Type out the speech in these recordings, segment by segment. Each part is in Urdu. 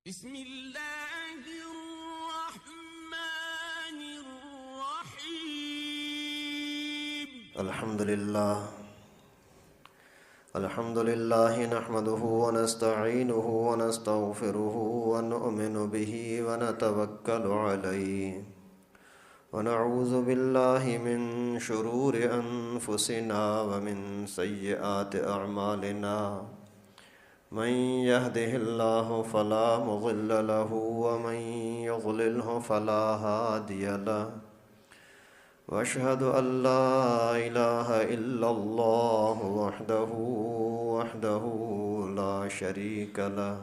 بسم اللہ الرحمن الرحیم الحمد للہ نحمده ونستعینه ونستغفره ونؤمن به ونتوکل علیہ ونعوذ باللہ من شرور انفسنا ومن سیئات اعمالنا من يهده الله فلا مضل له ومن يضلله فلا هادي له واشهد ان لا اله الا الله وحده لا شريك له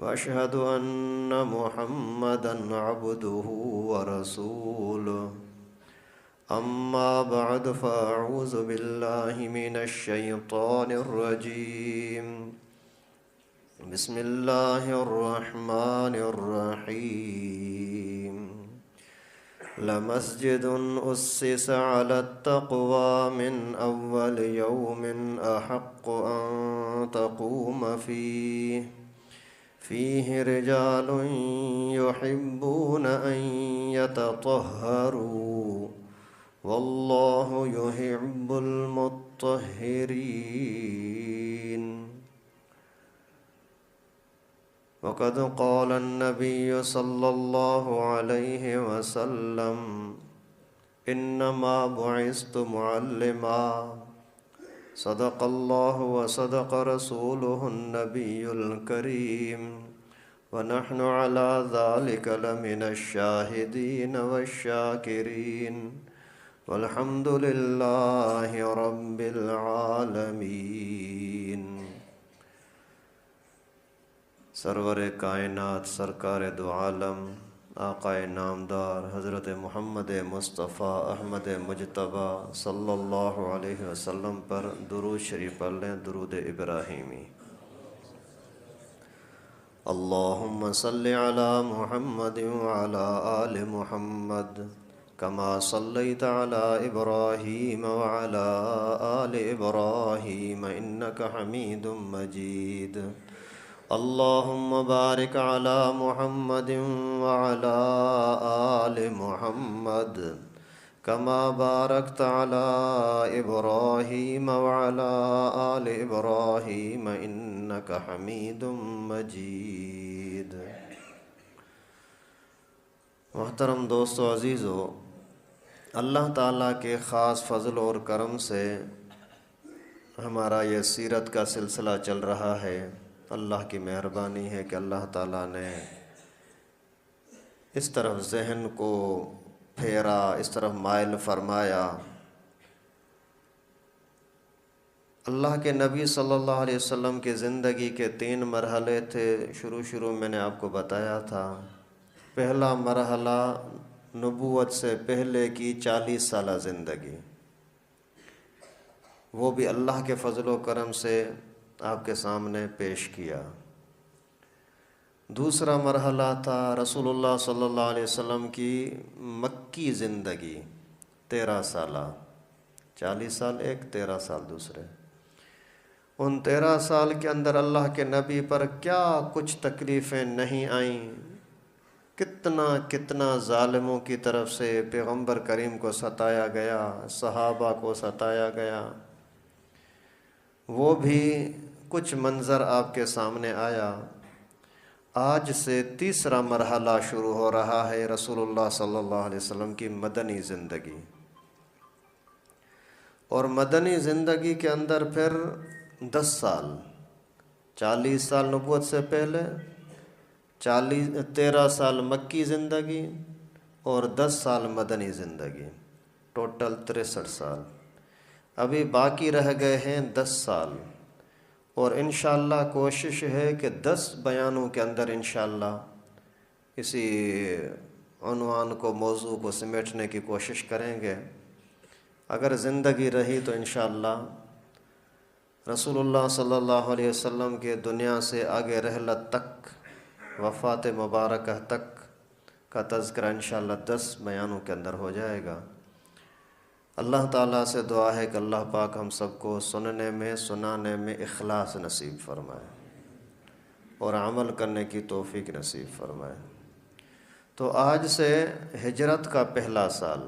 واشهد ان محمدا عبده ورسوله اما بعد فاعوذ بالله من الشيطان الرجيم بسم اللہ الرحمن الرحیم لمسجد اسس على التقوى من اول يوم احق ان تقوم فيه رجال يحبون ان يتطهروا والله يحب المطهرين وقد قال النبي صلى الله عليه وسلم إنما بعثت معلما صدق الله وصدق رسوله النبي الكريم ونحن على ذلك لمن الشاهدين والشاكرين والحمد لله رب العالمين۔ سرور کائنات سرکار دو عالم آقائے نامدار حضرت محمد مصطفیٰ احمد مجتبیٰ صلی اللہ علیہ وسلم پر درود شریف پڑھ لیں۔ درود ابراہیمی۔ اللہم صلی علی محمد وعلی آل محمد کما صلیت علی ابراہیم وعلی آل ابراہیم انک حمید مجید۔ اللہم بارک علی محمد وعلی آل محمد کما بارکت علی ابراہیم وعلی آل ابراہیم انک حمید مجید۔ محترم دوستو عزیزو، اللہ تعالیٰ کے خاص فضل اور کرم سے ہمارا یہ سیرت کا سلسلہ چل رہا ہے۔ اللہ کی مہربانی ہے کہ اللہ تعالیٰ نے اس طرف ذہن کو پھیرا، اس طرف مائل فرمایا۔ اللہ کے نبی صلی اللہ علیہ وسلم کی زندگی کے 3 مرحلے تھے۔ شروع میں نے آپ کو بتایا تھا۔ پہلا مرحلہ نبوت سے پہلے کی 40 سالہ زندگی، وہ بھی اللہ کے فضل و کرم سے آپ کے سامنے پیش کیا۔ دوسرا مرحلہ تھا رسول اللہ صلی اللہ علیہ وسلم کی مکی زندگی، 13 سالہ، 40 سال ایک، 13 سال دوسرے۔ ان 13 سال کے اندر اللہ کے نبی پر کیا کچھ تکلیفیں نہیں آئیں، کتنا ظالموں کی طرف سے پیغمبر کریم کو ستایا گیا، صحابہ کو ستایا گیا، وہ بھی کچھ منظر آپ کے سامنے آیا۔ آج سے تیسرا مرحلہ شروع ہو رہا ہے رسول اللہ صلی اللہ علیہ وسلم کی مدنی زندگی، اور مدنی زندگی کے اندر پھر 10 سال، 40 سال نبوت سے پہلے، 13 سال مکی زندگی اور 10 سال مدنی زندگی، ٹوٹل 63 سال۔ ابھی باقی رہ گئے ہیں 10 سال، اور انشاءاللہ کوشش ہے کہ 10 بیانوں کے اندر انشاءاللہ اسی عنوان کو، موضوع کو سمیٹنے کی کوشش کریں گے۔ اگر زندگی رہی تو انشاءاللہ رسول اللہ صلی اللہ علیہ وسلم کے دنیا سے آگے رحلت تک، وفات مبارکہ تک کا تذکرہ انشاءاللہ 10 بیانوں کے اندر ہو جائے گا۔ اللہ تعالیٰ سے دعا ہے کہ اللہ پاک ہم سب کو سننے میں، سنانے میں اخلاص نصیب فرمائے۔ اور عمل کرنے کی توفیق نصیب فرمائے۔ تو آج سے ہجرت کا پہلا سال،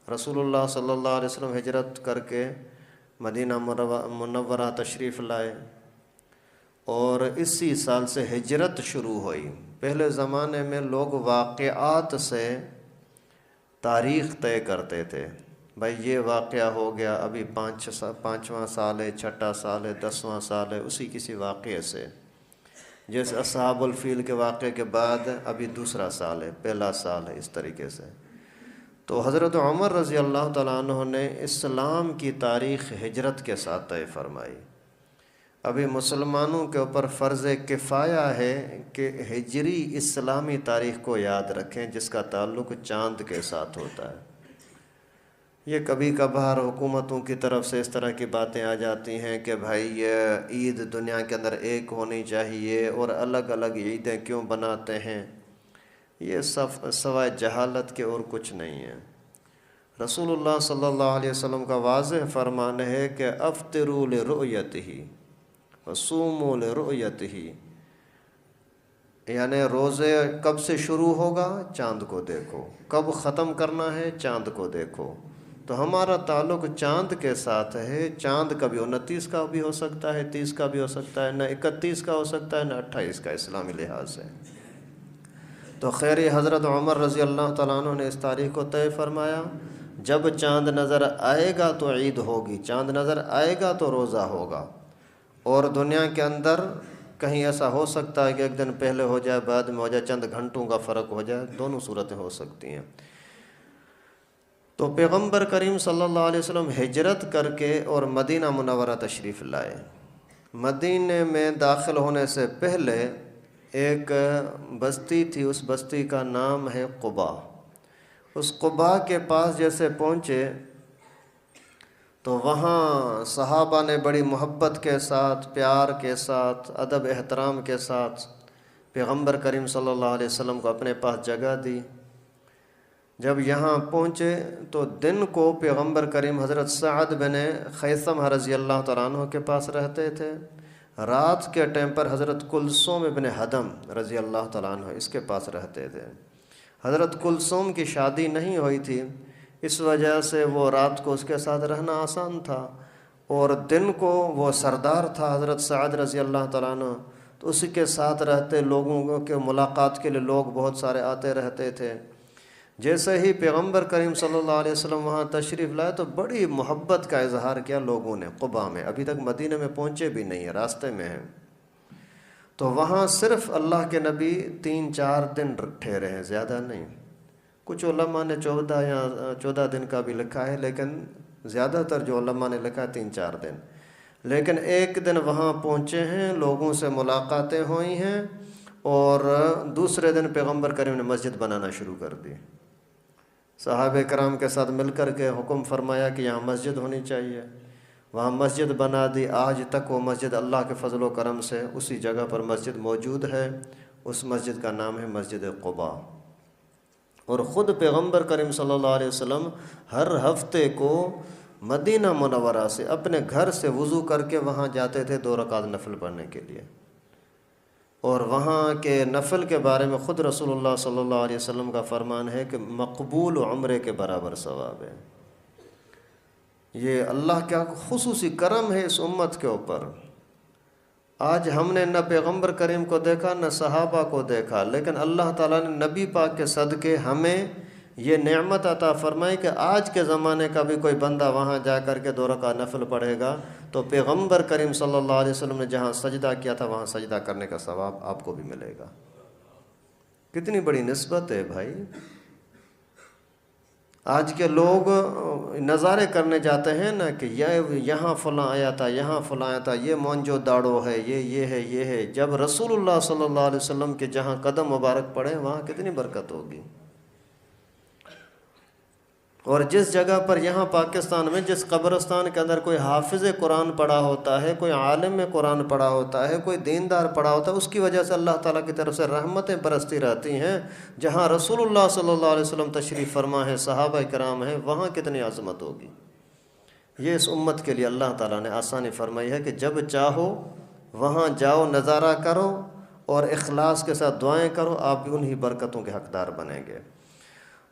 رسول اللہ صلی اللہ علیہ وسلم ہجرت کر کے مدینہ منورہ تشریف لائے، اور اسی سال سے ہجرت شروع ہوئی۔ پہلے زمانے میں لوگ واقعات سے تاریخ طے کرتے تھے، بھائی یہ واقعہ ہو گیا، ابھی پانچواں سال ہے، چھٹا سال ہے، 10واں سال ہے، اسی کسی واقعے سے، جیسے اصحاب الفیل کے واقعے کے بعد ابھی دوسرا سال ہے، پہلا سال ہے، اس طریقے سے۔ تو حضرت عمر رضی اللہ تعالیٰ عنہ نے اسلام کی تاریخ ہجرت کے ساتھ طے فرمائی۔ ابھی مسلمانوں کے اوپر فرض کفایہ ہے کہ ہجری اسلامی تاریخ کو یاد رکھیں، جس کا تعلق چاند کے ساتھ ہوتا ہے۔ یہ کبھی کبھار حکومتوں کی طرف سے اس طرح کی باتیں آ جاتی ہیں کہ بھائی یہ عید دنیا کے اندر ایک ہونی چاہیے اور الگ الگ عیدیں کیوں بناتے ہیں، یہ سوائے جہالت کے اور کچھ نہیں ہے۔ رسول اللہ صلی اللہ علیہ وسلم کا واضح فرمان ہے کہ افطروا لرؤیتہ وصوموا لرؤیتہ، یعنی روزے کب سے شروع ہوگا؟ چاند کو دیکھو۔ کب ختم کرنا ہے؟ چاند کو دیکھو۔ تو ہمارا تعلق چاند کے ساتھ ہے۔ چاند کبھی 29 کا بھی ہو سکتا ہے، 30 کا بھی ہو سکتا ہے، نہ 31 کا ہو سکتا ہے، نہ 28 کا اسلامی لحاظ سے۔ تو خیر حضرت عمر رضی اللہ تعالیٰ عنہ نے اس تاریخ کو طے فرمایا، جب چاند نظر آئے گا تو عید ہوگی، چاند نظر آئے گا تو روزہ ہوگا۔ اور دنیا کے اندر کہیں ایسا ہو سکتا ہے کہ ایک دن پہلے ہو جائے، بعد میں ہو جائے، چند گھنٹوں کا فرق ہو جائے، دونوں صورتیں ہو سکتی ہیں۔ تو پیغمبر کریم صلی اللہ علیہ وسلم ہجرت کر کے اور مدینہ منورہ تشریف لائے۔ مدینے میں داخل ہونے سے پہلے ایک بستی تھی، اس بستی کا نام ہے قباء۔ اس قباء کے پاس جیسے پہنچے تو وہاں صحابہ نے بڑی محبت کے ساتھ، پیار کے ساتھ، ادب احترام کے ساتھ پیغمبر کریم صلی اللہ علیہ وسلم کو اپنے پاس جگہ دی۔ جب یہاں پہنچے تو دن کو پیغمبر کریم حضرت سعد بن خیثم رضی اللہ تعالیٰ عنہ کے پاس رہتے تھے، رات کے ٹائم پر حضرت کلثوم بن حدم رضی اللہ تعالیٰ عنہ اس کے پاس رہتے تھے۔ حضرت کلثوم کی شادی نہیں ہوئی تھی، اس وجہ سے وہ رات کو اس کے ساتھ رہنا آسان تھا، اور دن کو وہ سردار تھا حضرت سعد رضی اللہ تعالیٰ عنہ، تو اسی کے ساتھ رہتے، لوگوں کے ملاقات کے لیے لوگ بہت سارے آتے رہتے تھے۔ جیسے ہی پیغمبر کریم صلی اللہ علیہ وسلم وہاں تشریف لائے تو بڑی محبت کا اظہار کیا لوگوں نے قباء میں، ابھی تک مدینہ میں پہنچے بھی نہیں ہیں، راستے میں ہیں۔ تو وہاں صرف اللہ کے نبی 3-4 دن ٹھہرے ہیں، زیادہ نہیں۔ کچھ علماء نے 14 دن کا بھی لکھا ہے، لیکن زیادہ تر جو علماء نے لکھا ہے 3-4 دن۔ لیکن ایک دن وہاں پہنچے ہیں، لوگوں سے ملاقاتیں ہوئی ہیں، اور دوسرے دن پیغمبر کریم نے مسجد بنانا شروع کر دی۔ صحابہ کرام کے ساتھ مل کر کے حکم فرمایا کہ یہاں مسجد ہونی چاہیے، وہاں مسجد بنا دی۔ آج تک وہ مسجد اللہ کے فضل و کرم سے اسی جگہ پر مسجد موجود ہے، اس مسجد کا نام ہے مسجد قباء۔ اور خود پیغمبر کریم صلی اللہ علیہ وسلم ہر ہفتے کو مدینہ منورہ سے اپنے گھر سے وضو کر کے وہاں جاتے تھے 2 رکعت نفل پڑھنے کے لیے، اور وہاں کے نفل کے بارے میں خود رسول اللہ صلی اللہ علیہ وسلم کا فرمان ہے کہ مقبول عمرے کے برابر ثواب ہے۔ یہ اللہ کا خصوصی کرم ہے اس امت کے اوپر۔ آج ہم نے نہ پیغمبر کریم کو دیکھا نہ صحابہ کو دیکھا، لیکن اللہ تعالیٰ نے نبی پاک کے صدقے ہمیں یہ نعمت عطا فرمائی کہ آج کے زمانے کا بھی کوئی بندہ وہاں جا کر کے 2 رکعت نفل پڑھے گا تو پیغمبر کریم صلی اللہ علیہ وسلم نے جہاں سجدہ کیا تھا وہاں سجدہ کرنے کا ثواب آپ کو بھی ملے گا۔ کتنی بڑی نسبت ہے بھائی۔ آج کے لوگ نظارے کرنے جاتے ہیں نا کہ یہاں فلاں آیا تھا، یہاں فلاں آیا تھا، یہ مونجو داڑو ہے، یہ ہے، یہ ہے۔ جب رسول اللہ صلی اللہ علیہ وسلم کے جہاں قدم مبارک پڑے وہاں کتنی برکت ہوگی۔ اور جس جگہ پر یہاں پاکستان میں جس قبرستان کے اندر کوئی حافظ قرآن پڑھا ہوتا ہے، کوئی عالم قرآن پڑھا ہوتا ہے، کوئی دیندار پڑھا ہوتا ہے، اس کی وجہ سے اللہ تعالیٰ کی طرف سے رحمتیں برستی رہتی ہیں۔ جہاں رسول اللہ صلی اللہ علیہ وسلم تشریف فرما ہے، صحابہ کرام ہیں، وہاں کتنی عظمت ہوگی۔ یہ اس امت کے لیے اللہ تعالیٰ نے آسانی فرمائی ہے کہ جب چاہو وہاں جاؤ، نظارہ کرو، اور اخلاص کے ساتھ دعائیں کرو، آپ بھی انہی برکتوں کے حقدار بنیں گے۔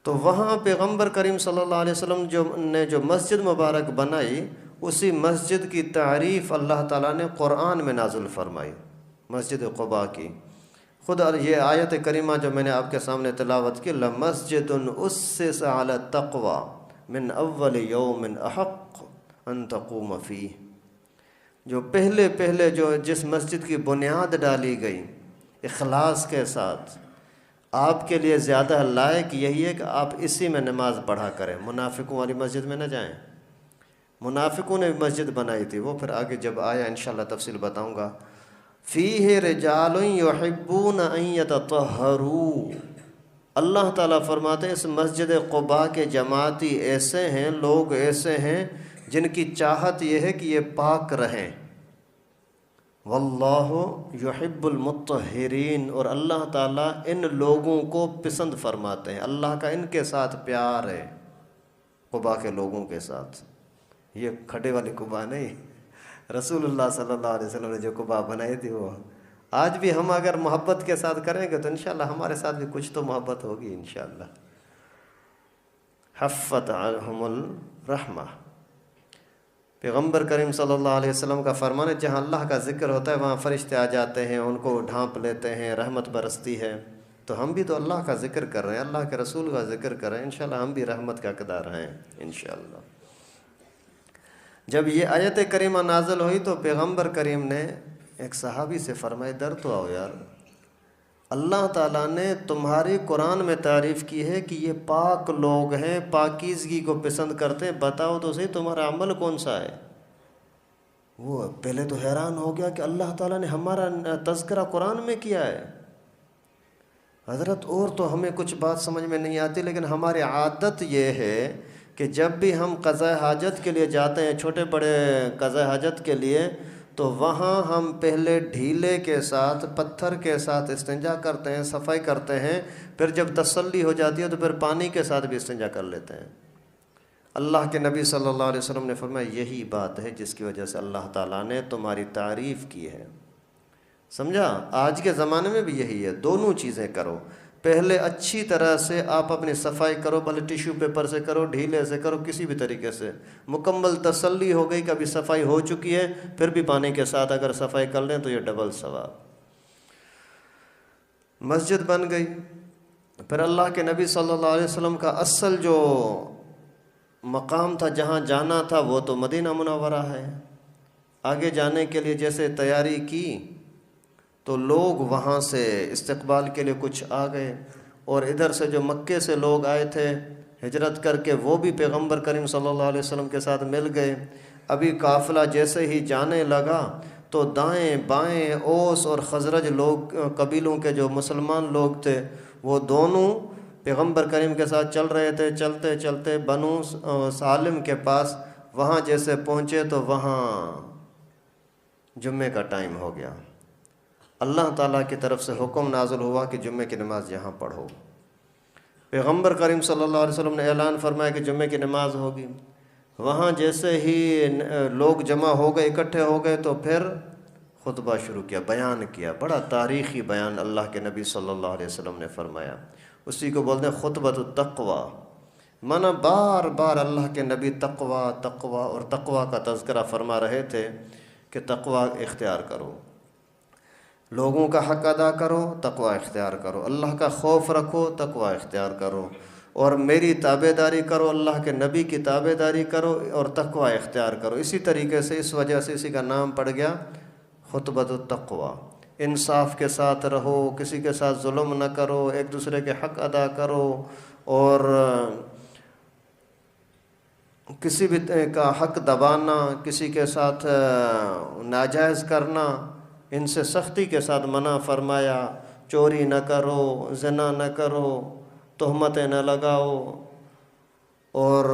تو وہاں پیغمبر کریم صلی اللہ علیہ وسلم نے جو مسجد مبارک بنائی، اسی مسجد کی تعریف اللہ تعالیٰ نے قرآن میں نازل فرمائی، مسجد قباء کی۔ خود یہ آیت کریمہ جو میں نے آپ کے سامنے تلاوت کی، لَمَسْجِدٌ أُسِّسَ عَلَى التَّقْوَى مِنْ أَوَّلِ يَوْمٍ أَحَقُّ أَن تَقُومَ فِيهِ، جو پہلے جو جس مسجد کی بنیاد ڈالی گئی اخلاص کے ساتھ، آپ کے لیے زیادہ لائق یہی ہے کہ آپ اسی میں نماز پڑھا کریں، منافقوں والی مسجد میں نہ جائیں۔ منافقوں نے مسجد بنائی تھی، وہ پھر آگے جب آیا انشاءاللہ تفصیل بتاؤں گا۔ فیہ رجال یحبون ان یتطہروا، اللہ تعالیٰ فرماتے ہیں اس مسجد قباء کے جماعتی ایسے ہیں، لوگ ایسے ہیں جن کی چاہت یہ ہے کہ یہ پاک رہیں۔ واللہ یحب المطہرین، اور اللہ تعالیٰ ان لوگوں کو پسند فرماتے ہیں، اللہ کا ان کے ساتھ پیار ہے، قباء کے لوگوں کے ساتھ۔ یہ کھڈے والی قباء نہیں، رسول اللہ صلی اللہ علیہ وسلم نے جو قباء بنائی تھی وہ آج بھی ہم اگر محبت کے ساتھ کریں گے تو انشاءاللہ ہمارے ساتھ بھی کچھ تو محبت ہوگی انشاءاللہ۔ حفت عنہم الرحمہ، پیغمبر کریم صلی اللہ علیہ وسلم کا فرمان ہے جہاں اللہ کا ذکر ہوتا ہے وہاں فرشتے آ جاتے ہیں، ان کو ڈھانپ لیتے ہیں، رحمت برستی ہے۔ تو ہم بھی تو اللہ کا ذکر کر رہے ہیں، اللہ کے رسول کا ذکر کر رہے ہیں، انشاءاللہ ہم بھی رحمت کا حقدار ہیں انشاءاللہ۔ جب یہ آیت کریمہ نازل ہوئی تو پیغمبر کریم نے ایک صحابی سے فرمایا ادھر تو آؤ یار، اللہ تعالیٰ نے تمہاری قرآن میں تعریف کی ہے کہ یہ پاک لوگ ہیں، پاکیزگی کو پسند کرتے ہیں، بتاؤ تو صحیح تمہارا عمل کون سا ہے؟ وہ پہلے تو حیران ہو گیا کہ اللہ تعالیٰ نے ہمارا تذکرہ قرآن میں کیا ہے۔ حضرت اور تو ہمیں کچھ بات سمجھ میں نہیں آتی، لیکن ہماری عادت یہ ہے کہ جب بھی ہم قضاء حاجت کے لیے جاتے ہیں، چھوٹے بڑے قضاء حاجت کے لیے، تو وہاں ہم پہلے ڈھیلے کے ساتھ پتھر کے ساتھ استنجا کرتے ہیں، صفائی کرتے ہیں، پھر جب تسلی ہو جاتی ہے تو پھر پانی کے ساتھ بھی استنجا کر لیتے ہیں۔ اللہ کے نبی صلی اللہ علیہ وسلم نے فرمایا یہی بات ہے جس کی وجہ سے اللہ تعالیٰ نے تمہاری تعریف کی ہے، سمجھا؟ آج کے زمانے میں بھی یہی ہے، دونوں چیزیں کرو، پہلے اچھی طرح سے آپ اپنی صفائی کرو، بھلے ٹیشو پیپر سے کرو، ڈھیلے سے کرو، کسی بھی طریقے سے، مکمل تسلی ہو گئی کہ ابھی صفائی ہو چکی ہے، پھر بھی پانی کے ساتھ اگر صفائی کر لیں تو یہ ڈبل ثواب۔ مسجد بن گئی، پھر اللہ کے نبی صلی اللہ علیہ وسلم کا اصل جو مقام تھا، جہاں جانا تھا، وہ تو مدینہ منورہ ہے۔ آگے جانے کے لیے جیسے تیاری کی تو لوگ وہاں سے استقبال کے لیے کچھ آ گئے، اور ادھر سے جو مکے سے لوگ آئے تھے ہجرت کر کے وہ بھی پیغمبر کریم صلی اللہ علیہ وسلم کے ساتھ مل گئے۔ ابھی قافلہ جیسے ہی جانے لگا تو دائیں بائیں اوس اور خزرج لوگ، قبیلوں کے جو مسلمان لوگ تھے، وہ دونوں پیغمبر کریم کے ساتھ چل رہے تھے۔ چلتے چلتے بنو سالم کے پاس وہاں جیسے پہنچے تو وہاں جمعے کا ٹائم ہو گیا۔ اللہ تعالیٰ کی طرف سے حکم نازل ہوا کہ جمعے کی نماز یہاں پڑھو۔ پیغمبر کریم صلی اللہ علیہ وسلم نے اعلان فرمایا کہ جمعے کی نماز ہوگی۔ وہاں جیسے ہی لوگ جمع ہو گئے، اکٹھے ہو گئے، تو پھر خطبہ شروع کیا، بیان کیا، بڑا تاریخی بیان اللہ کے نبی صلی اللہ علیہ وسلم نے فرمایا۔ اسی کو بولتے ہیں خطبۃ التقویٰ، مانا بار بار اللہ کے نبی تقویٰ تقویٰ اور تقویٰ کا تذکرہ فرما رہے تھے کہ تقویٰ اختیار کرو، لوگوں کا حق ادا کرو، تقویٰ اختیار کرو، اللہ کا خوف رکھو، تقویٰ اختیار کرو، اور میری تابع داری کرو، اللہ کے نبی کی تابع داری کرو اور تقویٰ اختیار کرو۔ اسی طریقے سے اس وجہ سے اسی کا نام پڑ گیا خطبۃ التقویٰ۔ انصاف کے ساتھ رہو، کسی کے ساتھ ظلم نہ کرو، ایک دوسرے کے حق ادا کرو، اور کسی بھی کا حق دبانا، کسی کے ساتھ ناجائز کرنا، ان سے سختی کے ساتھ منع فرمایا۔ چوری نہ کرو، زنا نہ کرو، تہمتیں نہ لگاؤ، اور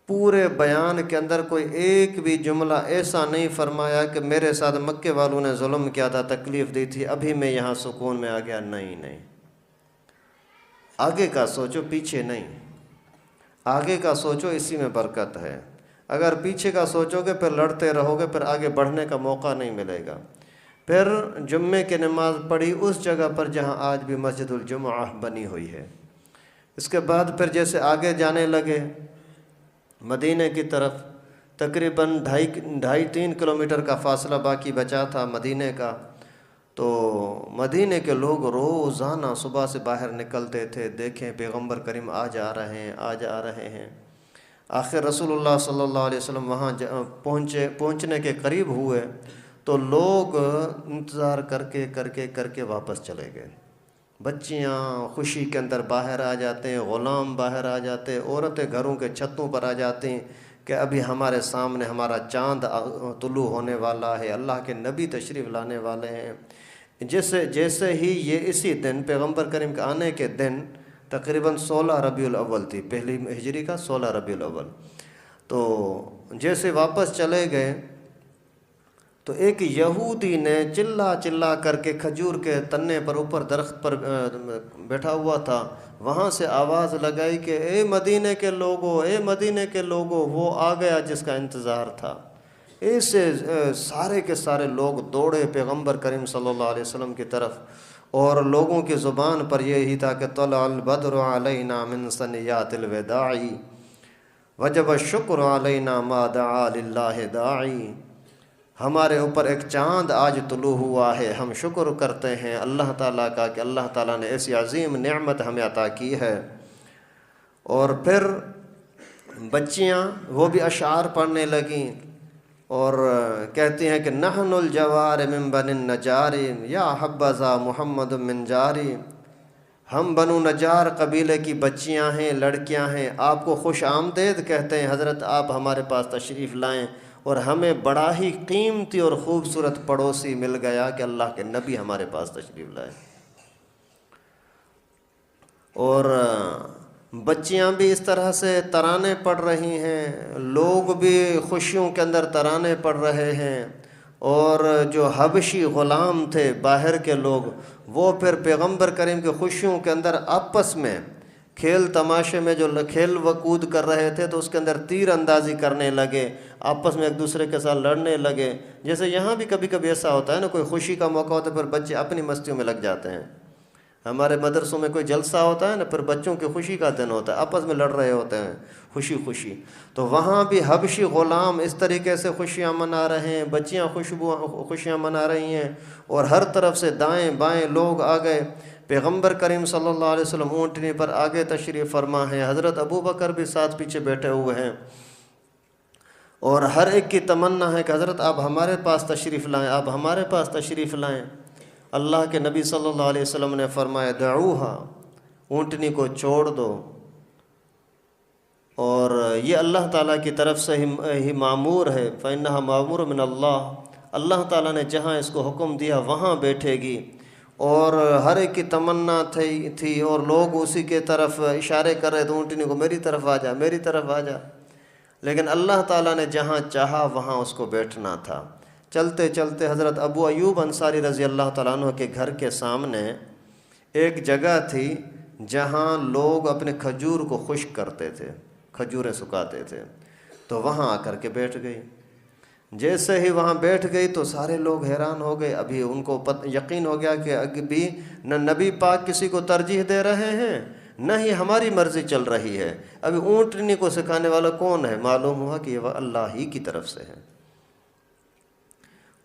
پورے بیان کے اندر کوئی ایک بھی جملہ ایسا نہیں فرمایا کہ میرے ساتھ مکے والوں نے ظلم کیا تھا، تکلیف دی تھی، ابھی میں یہاں سکون میں آ گیا۔ نہیں، آگے کا سوچو، پیچھے نہیں، آگے کا سوچو، اسی میں برکت ہے۔ اگر پیچھے کا سوچو گے پھر لڑتے رہو گے، پھر آگے بڑھنے کا موقع نہیں ملے گا۔ پھر جمعے کی نماز پڑھی اس جگہ پر جہاں آج بھی مسجد الجمعہ بنی ہوئی ہے۔ اس کے بعد پھر جیسے آگے جانے لگے مدینہ کی طرف، تقریباً 2.5-3 کلومیٹر کا فاصلہ باقی بچا تھا مدینہ کا، تو مدینہ کے لوگ روزانہ صبح سے باہر نکلتے تھے، دیکھیں پیغمبر کریم آ جا رہے ہیں۔ آخر رسول اللہ صلی اللہ علیہ وسلم وہاں پہنچنے کے قریب ہوئے تو لوگ انتظار کر کے واپس چلے گئے۔ بچیاں خوشی کے اندر باہر آ جاتے ہیں، غلام باہر آ جاتے ہیں، عورتیں گھروں کے چھتوں پر آ جاتی ہیں کہ ابھی ہمارے سامنے ہمارا چاند طلوع ہونے والا ہے، اللہ کے نبی تشریف لانے والے ہیں۔ جیسے ہی یہ اسی دن پیغمبر کریم کے آنے کے دن تقریباً 16 ربیع الاول تھی، پہلی ہجری کا 16 ربیع الاول، تو جیسے واپس چلے گئے تو ایک یہودی نے چلا کر کے کھجور کے تنے پر اوپر درخت پر بیٹھا ہوا تھا، وہاں سے آواز لگائی کہ اے مدینے کے لوگوں، وہ آ گیا جس کا انتظار تھا۔ ایسے سارے کے سارے لوگ دوڑے پیغمبر کریم صلی اللہ علیہ وسلم کی طرف، اور لوگوں کی زبان پر یہی تھا کہ طلع البدر علینا من ثنیات الوداع وجب الشکر علینا ما دعا للہ داعی، ہمارے اوپر ایک چاند آج طلوع ہوا ہے، ہم شکر کرتے ہیں اللہ تعالیٰ کا کہ اللہ تعالیٰ نے ایسی عظیم نعمت ہمیں عطا کی ہے۔ اور پھر بچیاں وہ بھی اشعار پڑھنے لگیں اور کہتی ہیں کہ نحن الجوار من بنی النجار یا حبذا محمد من جاری، ہم بنو نجار قبیلے کی بچیاں ہیں، لڑکیاں ہیں، آپ کو خوش آمدید کہتے ہیں، حضرت آپ ہمارے پاس تشریف لائیں، اور ہمیں بڑا ہی قیمتی اور خوبصورت پڑوسی مل گیا کہ اللہ کے نبی ہمارے پاس تشریف لائے۔ اور بچیاں بھی اس طرح سے ترانے پڑھ رہی ہیں، لوگ بھی خوشیوں کے اندر ترانے پڑھ رہے ہیں، اور جو حبشی غلام تھے باہر کے لوگ، وہ پھر پیغمبر کریم کے خوشیوں کے اندر آپس میں کھیل تماشے میں جو کھیل وقود کر رہے تھے تو اس کے اندر تیر اندازی کرنے لگے، آپس میں ایک دوسرے کے ساتھ لڑنے لگے۔ جیسے یہاں بھی کبھی کبھی ایسا ہوتا ہے نا، کوئی خوشی کا موقع ہوتا ہے پھر بچے اپنی مستیوں میں لگ جاتے ہیں۔ ہمارے مدرسوں میں کوئی جلسہ ہوتا ہے نا، پھر بچوں کی خوشی کا دن ہوتا ہے، آپس میں لڑ رہے ہوتے ہیں خوشی۔ تو وہاں بھی حبشی غلام اس طریقے سے خوشیاں منا رہے ہیں، بچیاں خوشیاں منا رہی ہیں، اور ہر طرف سے دائیں بائیں لوگ آ گئے۔ پیغمبر کریم صلی اللہ علیہ وسلم اونٹنی پر آگے تشریف فرما ہیں، حضرت ابو بکر بھی ساتھ پیچھے بیٹھے ہوئے ہیں، اور ہر ایک کی تمنا ہے کہ حضرت آپ ہمارے پاس تشریف لائیں، اللہ کے نبی صلی اللہ علیہ وسلم نے فرمایا دعوہا، اونٹنی کو چھوڑ دو، اور یہ اللہ تعالیٰ کی طرف سے ہی معمور ہے، فإنہا معمور من اللہ تعالیٰ نے جہاں اس کو حکم دیا وہاں بیٹھے گی۔ اور ہر ایک کی تمنا تھی، اور لوگ اسی کے طرف اشارے کر رہے تھے اونٹنی کو، میری طرف آ جا، لیکن اللہ تعالیٰ نے جہاں چاہا وہاں اس کو بیٹھنا تھا۔ چلتے چلتے حضرت ابو ایوب انصاری رضی اللہ تعالیٰ عنہ کے گھر کے سامنے ایک جگہ تھی جہاں لوگ اپنے کھجور کو خشک کرتے تھے، کھجوریں سکھاتے تھے، تو وہاں آ کر کے بیٹھ گئی۔ جیسے ہی وہاں بیٹھ گئی تو سارے لوگ حیران ہو گئے، ابھی ان کو یقین ہو گیا کہ ابھی نہ نبی پاک کسی کو ترجیح دے رہے ہیں نہ ہی ہماری مرضی چل رہی ہے، ابھی اونٹنی کو سکھانے والا کون ہے؟ معلوم ہوا کہ وہ اللہ ہی کی طرف سے ہے۔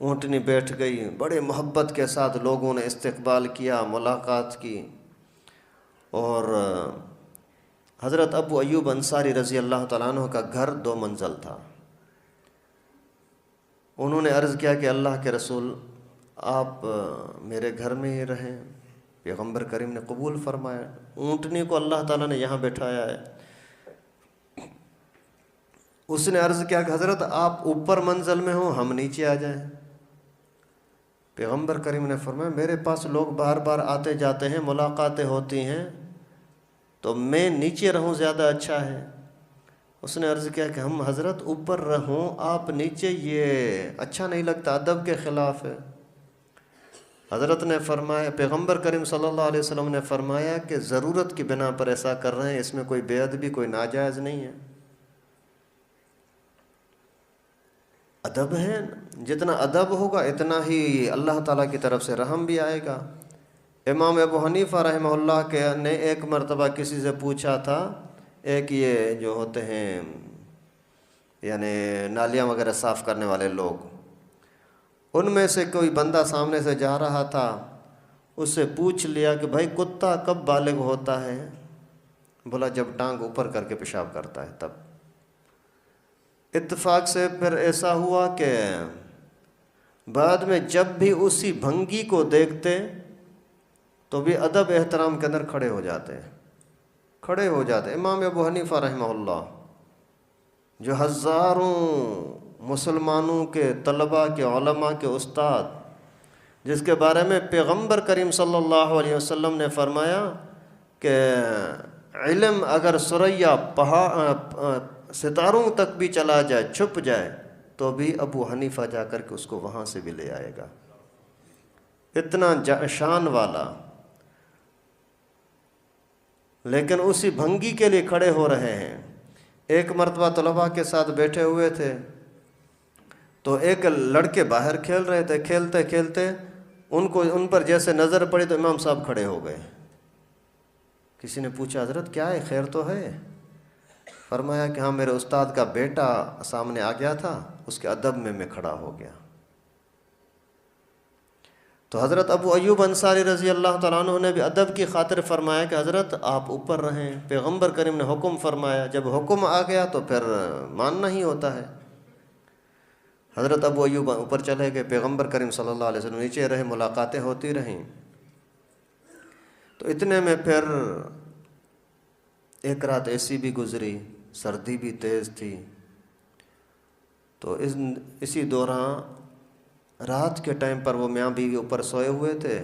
اونٹنی بیٹھ گئی، بڑے محبت کے ساتھ لوگوں نے استقبال کیا، ملاقات کی، اور حضرت ابو ایوب انصاری رضی اللہ تعالیٰ عنہ کا گھر 2 منزل تھا۔ انہوں نے عرض کیا کہ اللہ کے رسول آپ میرے گھر میں ہی رہیں، پیغمبر کریم نے قبول فرمایا، اونٹنی کو اللہ تعالیٰ نے یہاں بٹھایا ہے۔ اس نے عرض کیا کہ حضرت آپ اوپر منزل میں ہوں، ہم نیچے آ جائیں۔ پیغمبر کریم نے فرمایا میرے پاس لوگ بار بار آتے جاتے ہیں، ملاقاتیں ہوتی ہیں، تو میں نیچے رہوں زیادہ اچھا ہے۔ اس نے عرض کیا کہ ہم حضرت اوپر رہوں آپ نیچے، یہ اچھا نہیں لگتا، ادب کے خلاف ہے۔ حضرت نے فرمایا، پیغمبر کریم صلی اللہ علیہ وسلم نے فرمایا کہ ضرورت کی بنا پر ایسا کر رہے ہیں، اس میں کوئی بے ادبی، کوئی ناجائز نہیں ہے۔ ادب ہے، جتنا ادب ہوگا اتنا ہی اللہ تعالیٰ کی طرف سے رحم بھی آئے گا۔ امام ابو حنیفہ رحمہ اللہ کے نے ایک مرتبہ کسی سے پوچھا تھا، ایک یہ جو ہوتے ہیں یعنی نالیاں وغیرہ صاف کرنے والے لوگ، ان میں سے کوئی بندہ سامنے سے جا رہا تھا، اس سے پوچھ لیا کہ بھائی کتا کب بالغ ہوتا ہے؟ بولا جب ٹانگ اوپر کر کے پیشاب کرتا ہے تب۔ اتفاق سے پھر ایسا ہوا کہ بعد میں جب بھی اسی بھنگی کو دیکھتے تو بھی ادب احترام کے اندر کھڑے ہو جاتے۔ امام ابو حنیفہ رحمہ اللہ جو ہزاروں مسلمانوں کے طلباء کے علماء کے استاد، جس کے بارے میں پیغمبر کریم صلی اللہ علیہ وسلم نے فرمایا کہ علم اگر ثریا ستاروں تک بھی چلا جائے، چھپ جائے، تو بھی ابو حنیفہ جا کر کے اس کو وہاں سے بھی لے آئے گا، اتنا شان والا۔ لیکن اسی بھنگی کے لیے کھڑے ہو رہے ہیں۔ ایک مرتبہ طلباء کے ساتھ بیٹھے ہوئے تھے تو ایک لڑکے باہر کھیل رہے تھے، کھیلتے کھیلتے ان پر جیسے نظر پڑی تو امام صاحب کھڑے ہو گئے۔ کسی نے پوچھا حضرت کیا ہے، خیر تو ہے؟ فرمایا کہ ہاں میرے استاد کا بیٹا سامنے آ گیا تھا، اس کے ادب میں کھڑا ہو گیا۔ تو حضرت ابو ایوب انصاری رضی اللہ تعالیٰ عنہ نے بھی ادب کی خاطر فرمایا کہ حضرت آپ اوپر رہیں، پیغمبر کریم نے حکم فرمایا، جب حکم آ گیا تو پھر ماننا ہی ہوتا ہے۔ حضرت ابو ایوب اوپر چلے گئے، پیغمبر کریم صلی اللہ علیہ وسلم نیچے رہے، ملاقاتیں ہوتی رہیں۔ تو اتنے میں پھر ایک رات ایسی بھی گزری، سردی بھی تیز تھی، تو اسی دوران رات کے ٹائم پر وہ میاں بیوی اوپر سوئے ہوئے تھے،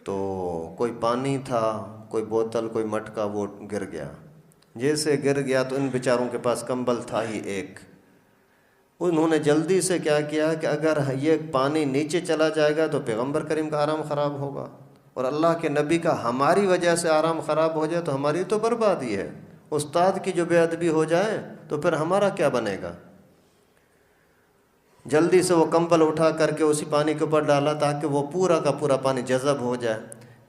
تو کوئی پانی تھا، کوئی بوتل، کوئی مٹکا، وہ گر گیا۔ جیسے گر گیا تو ان بیچاروں کے پاس کمبل تھا ہی ایک، انہوں نے جلدی سے کیا کیا کہ اگر یہ پانی نیچے چلا جائے گا تو پیغمبر کریم کا آرام خراب ہوگا، اور اللہ کے نبی کا ہماری وجہ سے آرام خراب ہو جائے تو ہماری تو بربادی ہے۔ استاد کی جو بے ادبی ہو جائے تو پھر ہمارا کیا بنے گا؟ جلدی سے وہ کمبل اٹھا کر کے اسی پانی کے اوپر ڈالا تاکہ وہ پورا کا پورا پانی جذب ہو جائے۔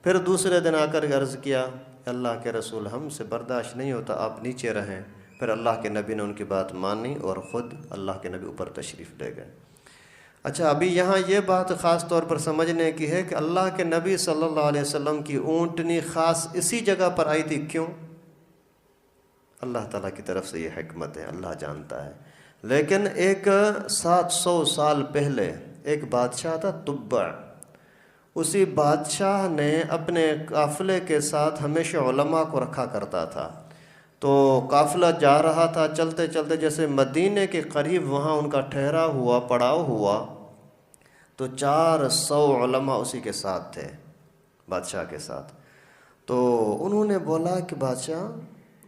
پھر دوسرے دن آ کر عرض کیا اللہ کے رسول ہم سے برداشت نہیں ہوتا، آپ نیچے رہیں۔ پھر اللہ کے نبی نے ان کی بات مانی اور خود اللہ کے نبی اوپر تشریف لے گئے۔ اچھا، ابھی یہاں یہ بات خاص طور پر سمجھنے کی ہے کہ اللہ کے نبی صلی اللہ علیہ وسلم کی اونٹنی خاص اسی جگہ پر آئی تھی، کیوں؟ اللہ تعالیٰ کی طرف سے یہ حکمت ہے، اللہ جانتا ہے۔ لیکن ایک 700 سال پہلے ایک بادشاہ تھا تبع، اسی بادشاہ نے اپنے قافلے کے ساتھ ہمیشہ علماء کو رکھا کرتا تھا۔ تو قافلہ جا رہا تھا، چلتے چلتے جیسے مدینے کے قریب وہاں ان کا ٹھہرا ہوا پڑاؤ ہوا، تو 400 علماء اسی کے ساتھ تھے، بادشاہ کے ساتھ۔ تو انہوں نے بولا کہ بادشاہ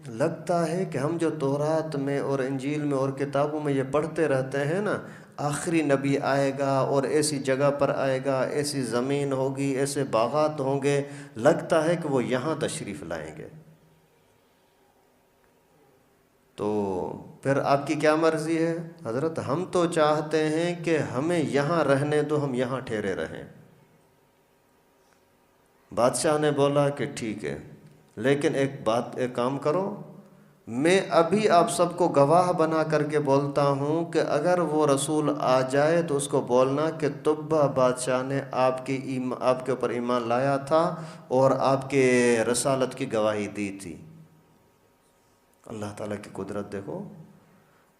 لگتا ہے کہ ہم جو تورات میں اور انجیل میں اور کتابوں میں یہ پڑھتے رہتے ہیں نا، آخری نبی آئے گا اور ایسی جگہ پر آئے گا، ایسی زمین ہوگی، ایسے باغات ہوں گے، لگتا ہے کہ وہ یہاں تشریف لائیں گے۔ تو پھر آپ کی کیا مرضی ہے؟ حضرت ہم تو چاہتے ہیں کہ ہمیں یہاں رہنے دو، ہم یہاں ٹھہرے رہیں۔ بادشاہ نے بولا کہ ٹھیک ہے، لیکن ایک کام کرو، میں ابھی آپ سب کو گواہ بنا کر کے بولتا ہوں کہ اگر وہ رسول آ جائے تو اس کو بولنا کہ تبع بادشاہ نے آپ کے اوپر ایمان لایا تھا اور آپ کے رسالت کی گواہی دی تھی۔ اللہ تعالیٰ کی قدرت دیکھو۔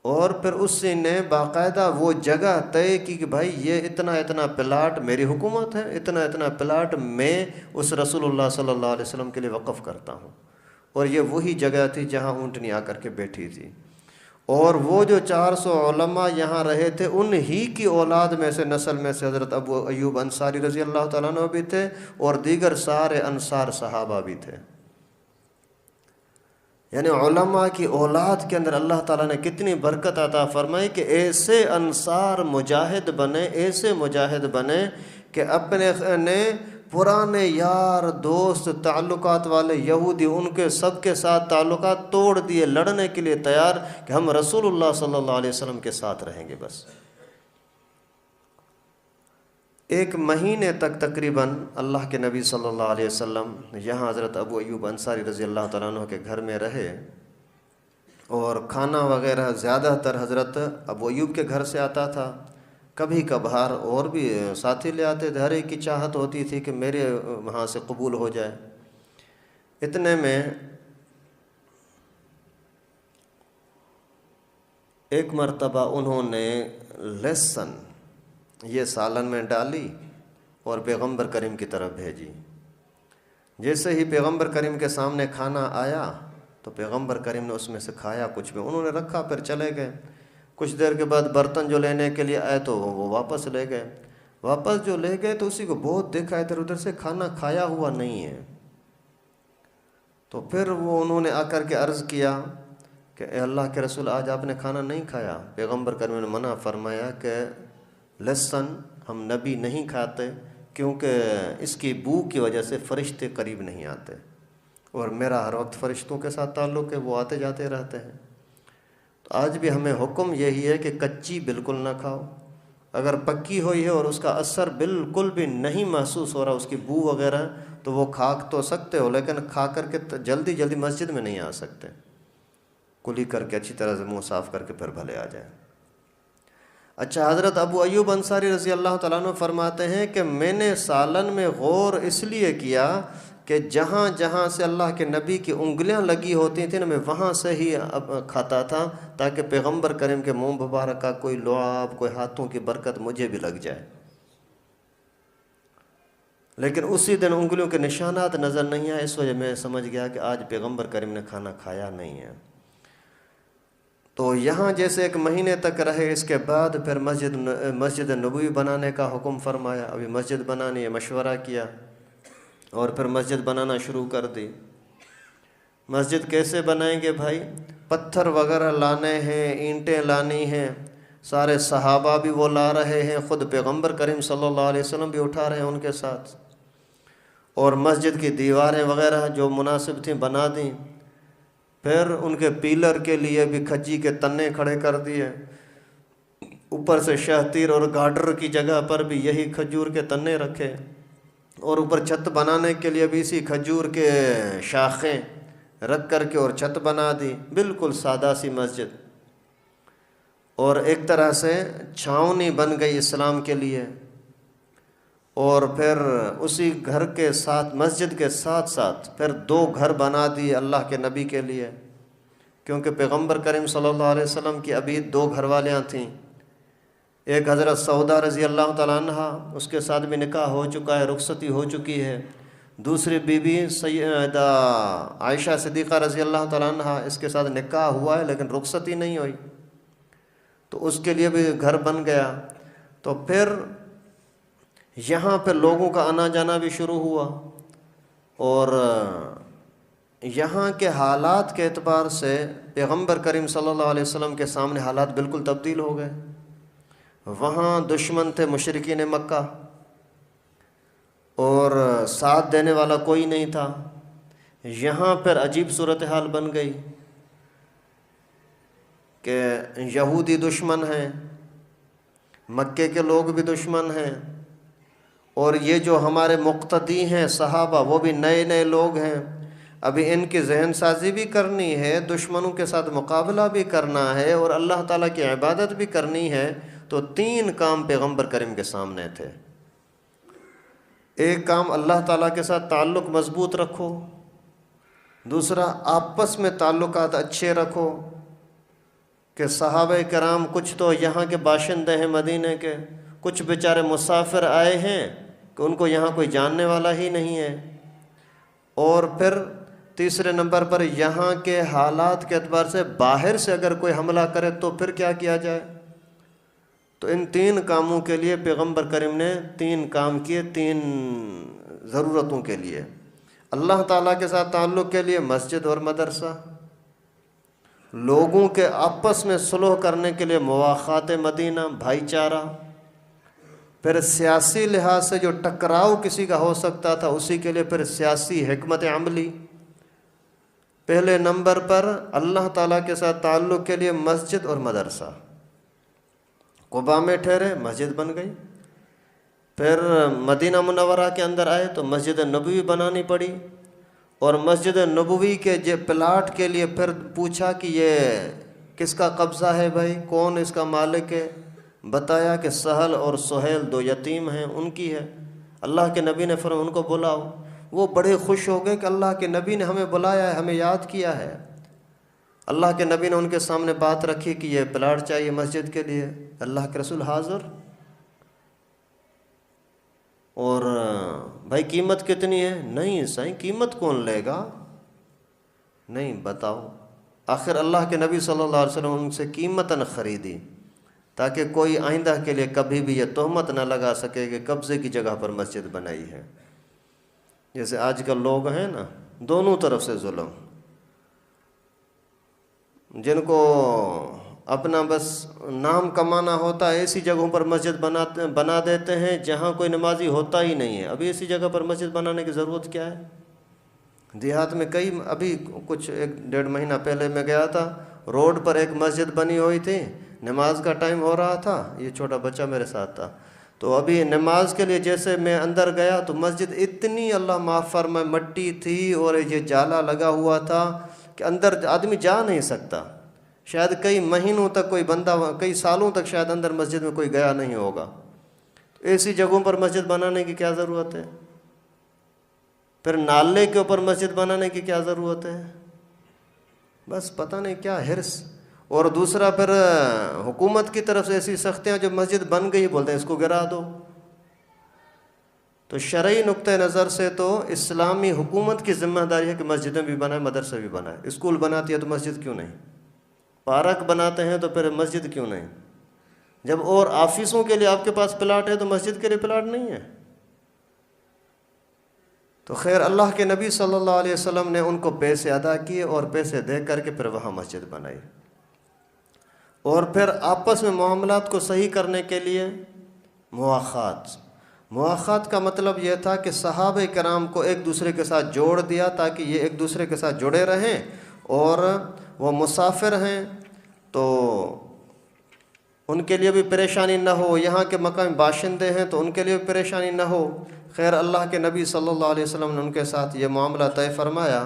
اور پھر اس نے باقاعدہ وہ جگہ طے کی کہ بھائی یہ اتنا پلاٹ میری حکومت ہے، اتنا پلاٹ میں اس رسول اللہ صلی اللہ علیہ وسلم کے لیے وقف کرتا ہوں۔ اور یہ وہی جگہ تھی جہاں اونٹنی آ کر کے بیٹھی تھی، اور وہ جو 400 علماء یہاں رہے تھے ان ہی کی اولاد میں سے، نسل میں سے حضرت ابو ایوب انصاری رضی اللہ تعالیٰ عنہ بھی تھے اور دیگر سارے انصار صحابہ بھی تھے۔ یعنی علماء کی اولاد کے اندر اللہ تعالیٰ نے کتنی برکت عطا فرمائی کہ ایسے انصار مجاہد بنے کہ اپنے نے پرانے یار دوست تعلقات والے یہودی ان کے سب کے ساتھ تعلقات توڑ دیے، لڑنے کے لیے تیار کہ ہم رسول اللہ صلی اللہ علیہ وسلم کے ساتھ رہیں گے بس۔ ایک مہینے تک تقریباً اللہ کے نبی صلی اللہ علیہ وسلم یہاں حضرت ابو ایوب انصاری رضی اللہ تعالیٰ عنہ کے گھر میں رہے، اور کھانا وغیرہ زیادہ تر حضرت ابو ایوب کے گھر سے آتا تھا، کبھی کبھار اور بھی ساتھی لے آتے تھے، ہر ایک کی چاہت ہوتی تھی کہ میرے وہاں سے قبول ہو جائے۔ اتنے میں ایک مرتبہ انہوں نے لہسن یہ سالن میں ڈالی اور پیغمبر کریم کی طرف بھیجی۔ جیسے ہی پیغمبر کریم کے سامنے کھانا آیا تو پیغمبر کریم نے اس میں سے کھایا، کچھ بھی انہوں نے رکھا، پھر چلے گئے۔ کچھ دیر کے بعد برتن جو لینے کے لیے آئے تو وہ واپس لے گئے۔ واپس جو لے گئے تو اسی کو بہت دیکھا ادھر ادھر سے کھانا کھایا ہوا نہیں ہے۔ تو پھر وہ انہوں نے آ کر کے عرض کیا کہ اے اللہ کے رسول، آج آپ نے کھانا نہیں کھایا۔ پیغمبر کریم نے منع فرمایا کہ لہسن ہم نبی نہیں کھاتے، کیونکہ اس کی بو کی وجہ سے فرشتے قریب نہیں آتے، اور میرا ہر وقت فرشتوں کے ساتھ تعلق ہے، وہ آتے جاتے رہتے ہیں۔ تو آج بھی ہمیں حکم یہی ہے کہ کچی بالکل نہ کھاؤ، اگر پکی ہوئی ہے اور اس کا اثر بالکل بھی نہیں محسوس ہو رہا، اس کی بو وغیرہ، تو وہ کھا تو سکتے ہو، لیکن کھا کر کے جلدی جلدی مسجد میں نہیں آ سکتے، کلی کر کے اچھی طرح سے منہ صاف کر کے پھر بھلے آ جائیں۔ اچھا، حضرت ابو ایوب انصاری رضی اللہ تعالیٰ عنہ فرماتے ہیں کہ میں نے سالن میں غور اس لیے کیا کہ جہاں جہاں سے اللہ کے نبی کی انگلیاں لگی ہوتی تھیں میں وہاں سے ہی کھاتا تھا، تاکہ پیغمبر کریم کے منہ مبارک کا کوئی لعاب، کوئی ہاتھوں کی برکت مجھے بھی لگ جائے۔ لیکن اسی دن انگلیوں کے نشانات نظر نہیں آئے، اس وجہ میں سمجھ گیا کہ آج پیغمبر کریم نے کھانا کھایا نہیں ہے۔ تو یہاں جیسے ایک مہینے تک رہے، اس کے بعد پھر مسجد نبوی بنانے کا حکم فرمایا۔ ابھی مسجد بنانی ہے، مشورہ کیا اور پھر مسجد بنانا شروع کر دی۔ مسجد کیسے بنائیں گے بھائی؟ پتھر وغیرہ لانے ہیں، اینٹیں لانی ہیں، سارے صحابہ بھی وہ لا رہے ہیں، خود پیغمبر کریم صلی اللہ علیہ وسلم بھی اٹھا رہے ہیں ان کے ساتھ، اور مسجد کی دیواریں وغیرہ جو مناسب تھیں بنا دیں۔ پھر ان کے پیلر کے لیے بھی کھجی کے تنے کھڑے کر دیے، اوپر سے شہتیر اور گارڈر کی جگہ پر بھی یہی کھجور کے تنے رکھے، اور اوپر چھت بنانے کے لیے بھی اسی کھجور کے شاخیں رکھ کر کے اور چھت بنا دی۔ بالکل سادہ سی مسجد، اور ایک طرح سے چھاؤنی بن گئی اسلام کے لیے۔ اور پھر اسی گھر کے ساتھ، مسجد کے ساتھ ساتھ پھر 2 گھر بنا دیے اللہ کے نبی کے لیے، کیونکہ پیغمبر کریم صلی اللہ علیہ وسلم کی ابھی 2 گھر والیاں تھیں۔ ایک حضرت سودا رضی اللہ تعالیٰ عنہ، اس کے ساتھ بھی نکاح ہو چکا ہے، رخصتی ہو چکی ہے۔ دوسری بیوی سیدہ عائشہ صدیقہ رضی اللہ تعالیٰ عنہ، اس کے ساتھ نکاح ہوا ہے لیکن رخصتی نہیں ہوئی، تو اس کے لیے بھی گھر بن گیا۔ تو پھر یہاں پہ لوگوں کا آنا جانا بھی شروع ہوا، اور یہاں کے حالات کے اعتبار سے پیغمبر کریم صلی اللہ علیہ وسلم کے سامنے حالات بالکل تبدیل ہو گئے۔ وہاں دشمن تھے مشرکین مکہ، اور ساتھ دینے والا کوئی نہیں تھا۔ یہاں پر عجیب صورتحال بن گئی کہ یہودی دشمن ہیں، مکے کے لوگ بھی دشمن ہیں، اور یہ جو ہمارے مقتدی ہیں صحابہ، وہ بھی نئے نئے لوگ ہیں۔ ابھی ان کی ذہن سازی بھی کرنی ہے، دشمنوں کے ساتھ مقابلہ بھی کرنا ہے، اور اللہ تعالیٰ کی عبادت بھی کرنی ہے۔ تو 3 کام پیغمبر کریم کے سامنے تھے۔ ایک کام، اللہ تعالیٰ کے ساتھ تعلق مضبوط رکھو۔ دوسرا، آپس میں تعلقات اچھے رکھو، کہ صحابہ کرام کچھ تو یہاں کے باشندے ہیں مدینے کے، کچھ بیچارے مسافر آئے ہیں کہ ان کو یہاں کوئی جاننے والا ہی نہیں ہے۔ اور پھر تیسرے نمبر پر یہاں کے حالات کے اعتبار سے باہر سے اگر کوئی حملہ کرے تو پھر کیا کیا جائے۔ تو ان 3 کاموں کے لیے پیغمبر کریم نے 3 کام کیے، 3 ضرورتوں کے لیے۔ اللہ تعالیٰ کے ساتھ تعلق کے لیے مسجد اور مدرسہ، لوگوں کے آپس میں صلح کرنے کے لیے مواخات مدینہ، بھائی چارہ، پھر سیاسی لحاظ سے جو ٹکراؤ کسی کا ہو سکتا تھا اسی کے لیے پھر سیاسی حکمت عملی۔ پہلے نمبر پر اللہ تعالیٰ کے ساتھ تعلق کے لیے مسجد اور مدرسہ۔ قباء میں ٹھہرے، مسجد بن گئی۔ پھر مدینہ منورہ کے اندر آئے تو مسجد نبوی بنانی پڑی، اور مسجد نبوی کے پلاٹ کے لیے پھر پوچھا کہ یہ کس کا قبضہ ہے بھائی، کون اس کا مالک ہے؟ بتایا کہ سہل اور سہیل 2 یتیم ہیں، ان کی ہے۔ اللہ کے نبی نے فرمایا ان کو بلاؤ۔ وہ بڑے خوش ہو گئے کہ اللہ کے نبی نے ہمیں بلایا ہے، ہمیں یاد کیا ہے۔ اللہ کے نبی نے ان کے سامنے بات رکھی کہ یہ پلاٹ چاہیے مسجد کے لیے۔ اللہ کے رسول حاضر، اور بھائی قیمت کتنی ہے؟ نہیں سائیں قیمت کون لے گا، نہیں بتاؤ۔ آخر اللہ کے نبی صلی اللہ علیہ وسلم ان سے قیمتاً خریدی، تاکہ کوئی آئندہ کے لیے کبھی بھی یہ تہمت نہ لگا سکے کہ قبضے کی جگہ پر مسجد بنائی ہے۔ جیسے آج کل لوگ ہیں نا، دونوں طرف سے ظلم، جن کو اپنا بس نام کمانا ہوتا ہے ایسی جگہوں پر مسجد بنا دیتے ہیں جہاں کوئی نمازی ہوتا ہی نہیں ہے۔ ابھی ایسی جگہ پر مسجد بنانے کی ضرورت کیا ہے؟ دیہات میں ابھی کچھ 1-1.5 مہینہ پہلے میں گیا تھا، روڈ پر ایک مسجد بنی ہوئی تھی، نماز کا ٹائم ہو رہا تھا، یہ چھوٹا بچہ میرے ساتھ تھا، تو ابھی نماز کے لیے جیسے میں اندر گیا تو مسجد اتنی اللہ معاف فرمائے مٹی تھی اور یہ جالا لگا ہوا تھا کہ اندر آدمی جا نہیں سکتا۔ شاید کئی مہینوں تک کوئی بندہ، کئی سالوں تک شاید اندر مسجد میں کوئی گیا نہیں ہوگا۔ ایسی جگہوں پر مسجد بنانے کی کیا ضرورت ہے؟ پھر نالے کے اوپر مسجد بنانے کی کیا ضرورت ہے؟ بس پتہ نہیں کیا حرص۔ اور دوسرا پھر حکومت کی طرف سے ایسی سختیاں، جو مسجد بن گئی بولتے ہیں اس کو گرا دو۔ تو شرعی نقطہ نظر سے تو اسلامی حکومت کی ذمہ داری ہے کہ مسجدیں بھی بنائے، مدرسے بھی بنائے۔ اسکول بناتی ہے تو مسجد کیوں نہیں؟ پارک بناتے ہیں تو پھر مسجد کیوں نہیں؟ جب اور آفیسوں کے لیے آپ کے پاس پلاٹ ہے تو مسجد کے لیے پلاٹ نہیں ہے؟ تو خیر اللہ کے نبی صلی اللہ علیہ وسلم نے ان کو پیسے ادا کیے اور پیسے دے کر کے پھر وہاں مسجد بنائی۔ اور پھر آپس میں معاملات کو صحیح کرنے کے لیے مواخات کا مطلب یہ تھا کہ صحابہ کرام کو ایک دوسرے کے ساتھ جوڑ دیا تاکہ یہ ایک دوسرے کے ساتھ جڑے رہیں، اور وہ مسافر ہیں تو ان کے لیے بھی پریشانی نہ ہو، یہاں کے مقامی باشندے ہیں تو ان کے لیے بھی پریشانی نہ ہو۔ خیر اللہ کے نبی صلی اللہ علیہ وسلم نے ان کے ساتھ یہ معاملہ طے فرمایا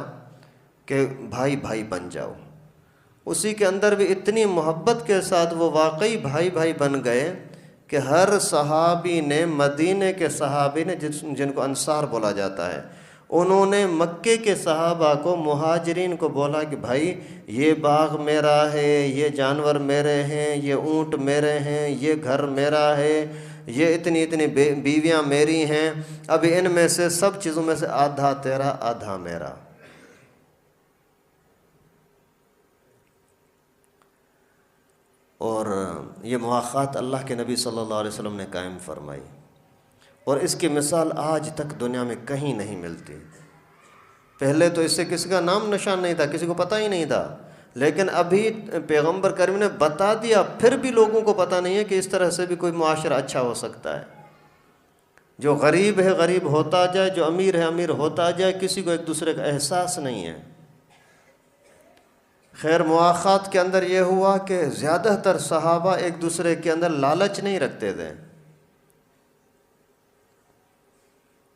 کہ بھائی بھائی بن جاؤ۔ اسی کے اندر بھی اتنی محبت کے ساتھ وہ واقعی بھائی بھائی بن گئے کہ ہر صحابی نے، مدینے کے صحابی نے جن کو انصار بولا جاتا ہے، انہوں نے مکے کے صحابہ کو، مہاجرین کو بولا کہ بھائی یہ باغ میرا ہے، یہ جانور میرے ہیں، یہ اونٹ میرے ہیں، یہ گھر میرا ہے، یہ اتنی اتنی بیویاں میری ہیں، اب ان میں سے سب چیزوں میں سے آدھا تیرا آدھا میرا۔ اور یہ مواخات اللہ کے نبی صلی اللہ علیہ وسلم نے قائم فرمائی، اور اس کی مثال آج تک دنیا میں کہیں نہیں ملتی۔ پہلے تو اس سے کسی کا نام نشان نہیں تھا، کسی کو پتہ ہی نہیں تھا، لیکن ابھی پیغمبر کریم نے بتا دیا، پھر بھی لوگوں کو پتہ نہیں ہے کہ اس طرح سے بھی کوئی معاشرہ اچھا ہو سکتا ہے۔ جو غریب ہے غریب ہوتا جائے، جو امیر ہے امیر ہوتا جائے، کسی کو ایک دوسرے کا احساس نہیں ہے۔ خیر مواخات کے اندر یہ ہوا کہ زیادہ تر صحابہ ایک دوسرے کے اندر لالچ نہیں رکھتے تھے۔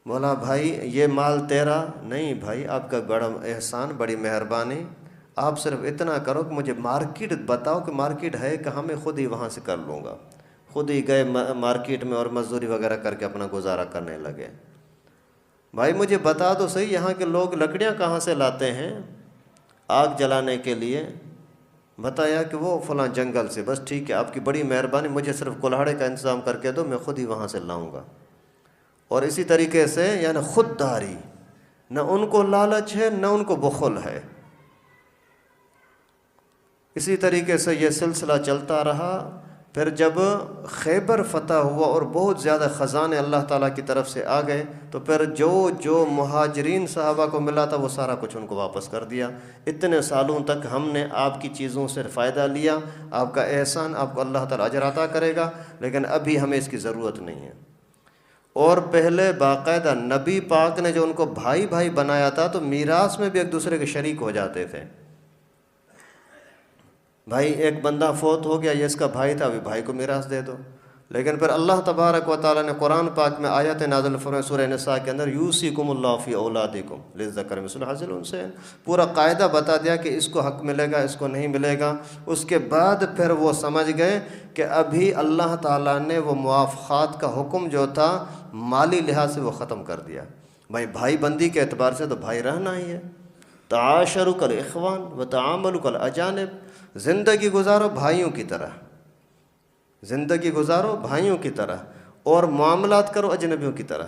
بولا بھائی یہ مال تیرا نہیں، بھائی آپ کا بڑا احسان، بڑی مہربانی، آپ صرف اتنا کرو کہ مجھے مارکیٹ بتاؤ کہ مارکیٹ ہے کہاں، میں خود ہی وہاں سے کر لوں گا۔ خود ہی گئے مارکیٹ میں اور مزدوری وغیرہ کر کے اپنا گزارا کرنے لگے۔ بھائی مجھے بتا دو صحیح، یہاں کے لوگ لکڑیاں کہاں سے لاتے ہیں آگ جلانے کے لیے؟ بتایا کہ وہ فلاں جنگل سے۔ بس ٹھیک ہے، آپ کی بڑی مہربانی، مجھے صرف کلہاڑے کا انتظام کر کے دو، میں خود ہی وہاں سے لاؤں گا۔ اور اسی طریقے سے یعنی خودداری، نہ ان کو لالچ ہے نہ ان کو بخل ہے۔ اسی طریقے سے یہ سلسلہ چلتا رہا۔ پھر جب خیبر فتح ہوا اور بہت زیادہ خزانے اللہ تعالیٰ کی طرف سے آ گئے، تو پھر جو مہاجرین صحابہ کو ملا تھا وہ سارا کچھ ان کو واپس کر دیا۔ اتنے سالوں تک ہم نے آپ کی چیزوں سے فائدہ لیا، آپ کا احسان آپ کو اللہ تعالیٰ اجر عطا کرے گا، لیکن ابھی ہمیں اس کی ضرورت نہیں ہے۔ اور پہلے باقاعدہ نبی پاک نے جو ان کو بھائی بھائی بنایا تھا تو میراث میں بھی ایک دوسرے کے شریک ہو جاتے تھے۔ بھائی ایک بندہ فوت ہو گیا، یہ اس کا بھائی تھا، ابھی بھائی کو میراث دے دو۔ لیکن پھر اللہ تبارک و تعالیٰ نے قرآن پاک میں آیت نازل فرمائی سورہ نساء کے اندر یوصیکم اللہ فی اولادکم للذکر مثل حظ الانثیین، پورا قاعدہ بتا دیا کہ اس کو حق ملے گا، اس کو نہیں ملے گا۔ اس کے بعد پھر وہ سمجھ گئے کہ ابھی اللہ تعالیٰ نے وہ موافقات کا حکم جو تھا مالی لحاظ سے وہ ختم کر دیا۔ بھائی بندی کے اعتبار سے تو بھائی رہنا ہی ہے، تعاشروا کالاخوان وتعاملوا کالاجانب، زندگی گزارو بھائیوں کی طرح، زندگی گزارو بھائیوں کی طرح، اور معاملات کرو اجنبیوں کی طرح۔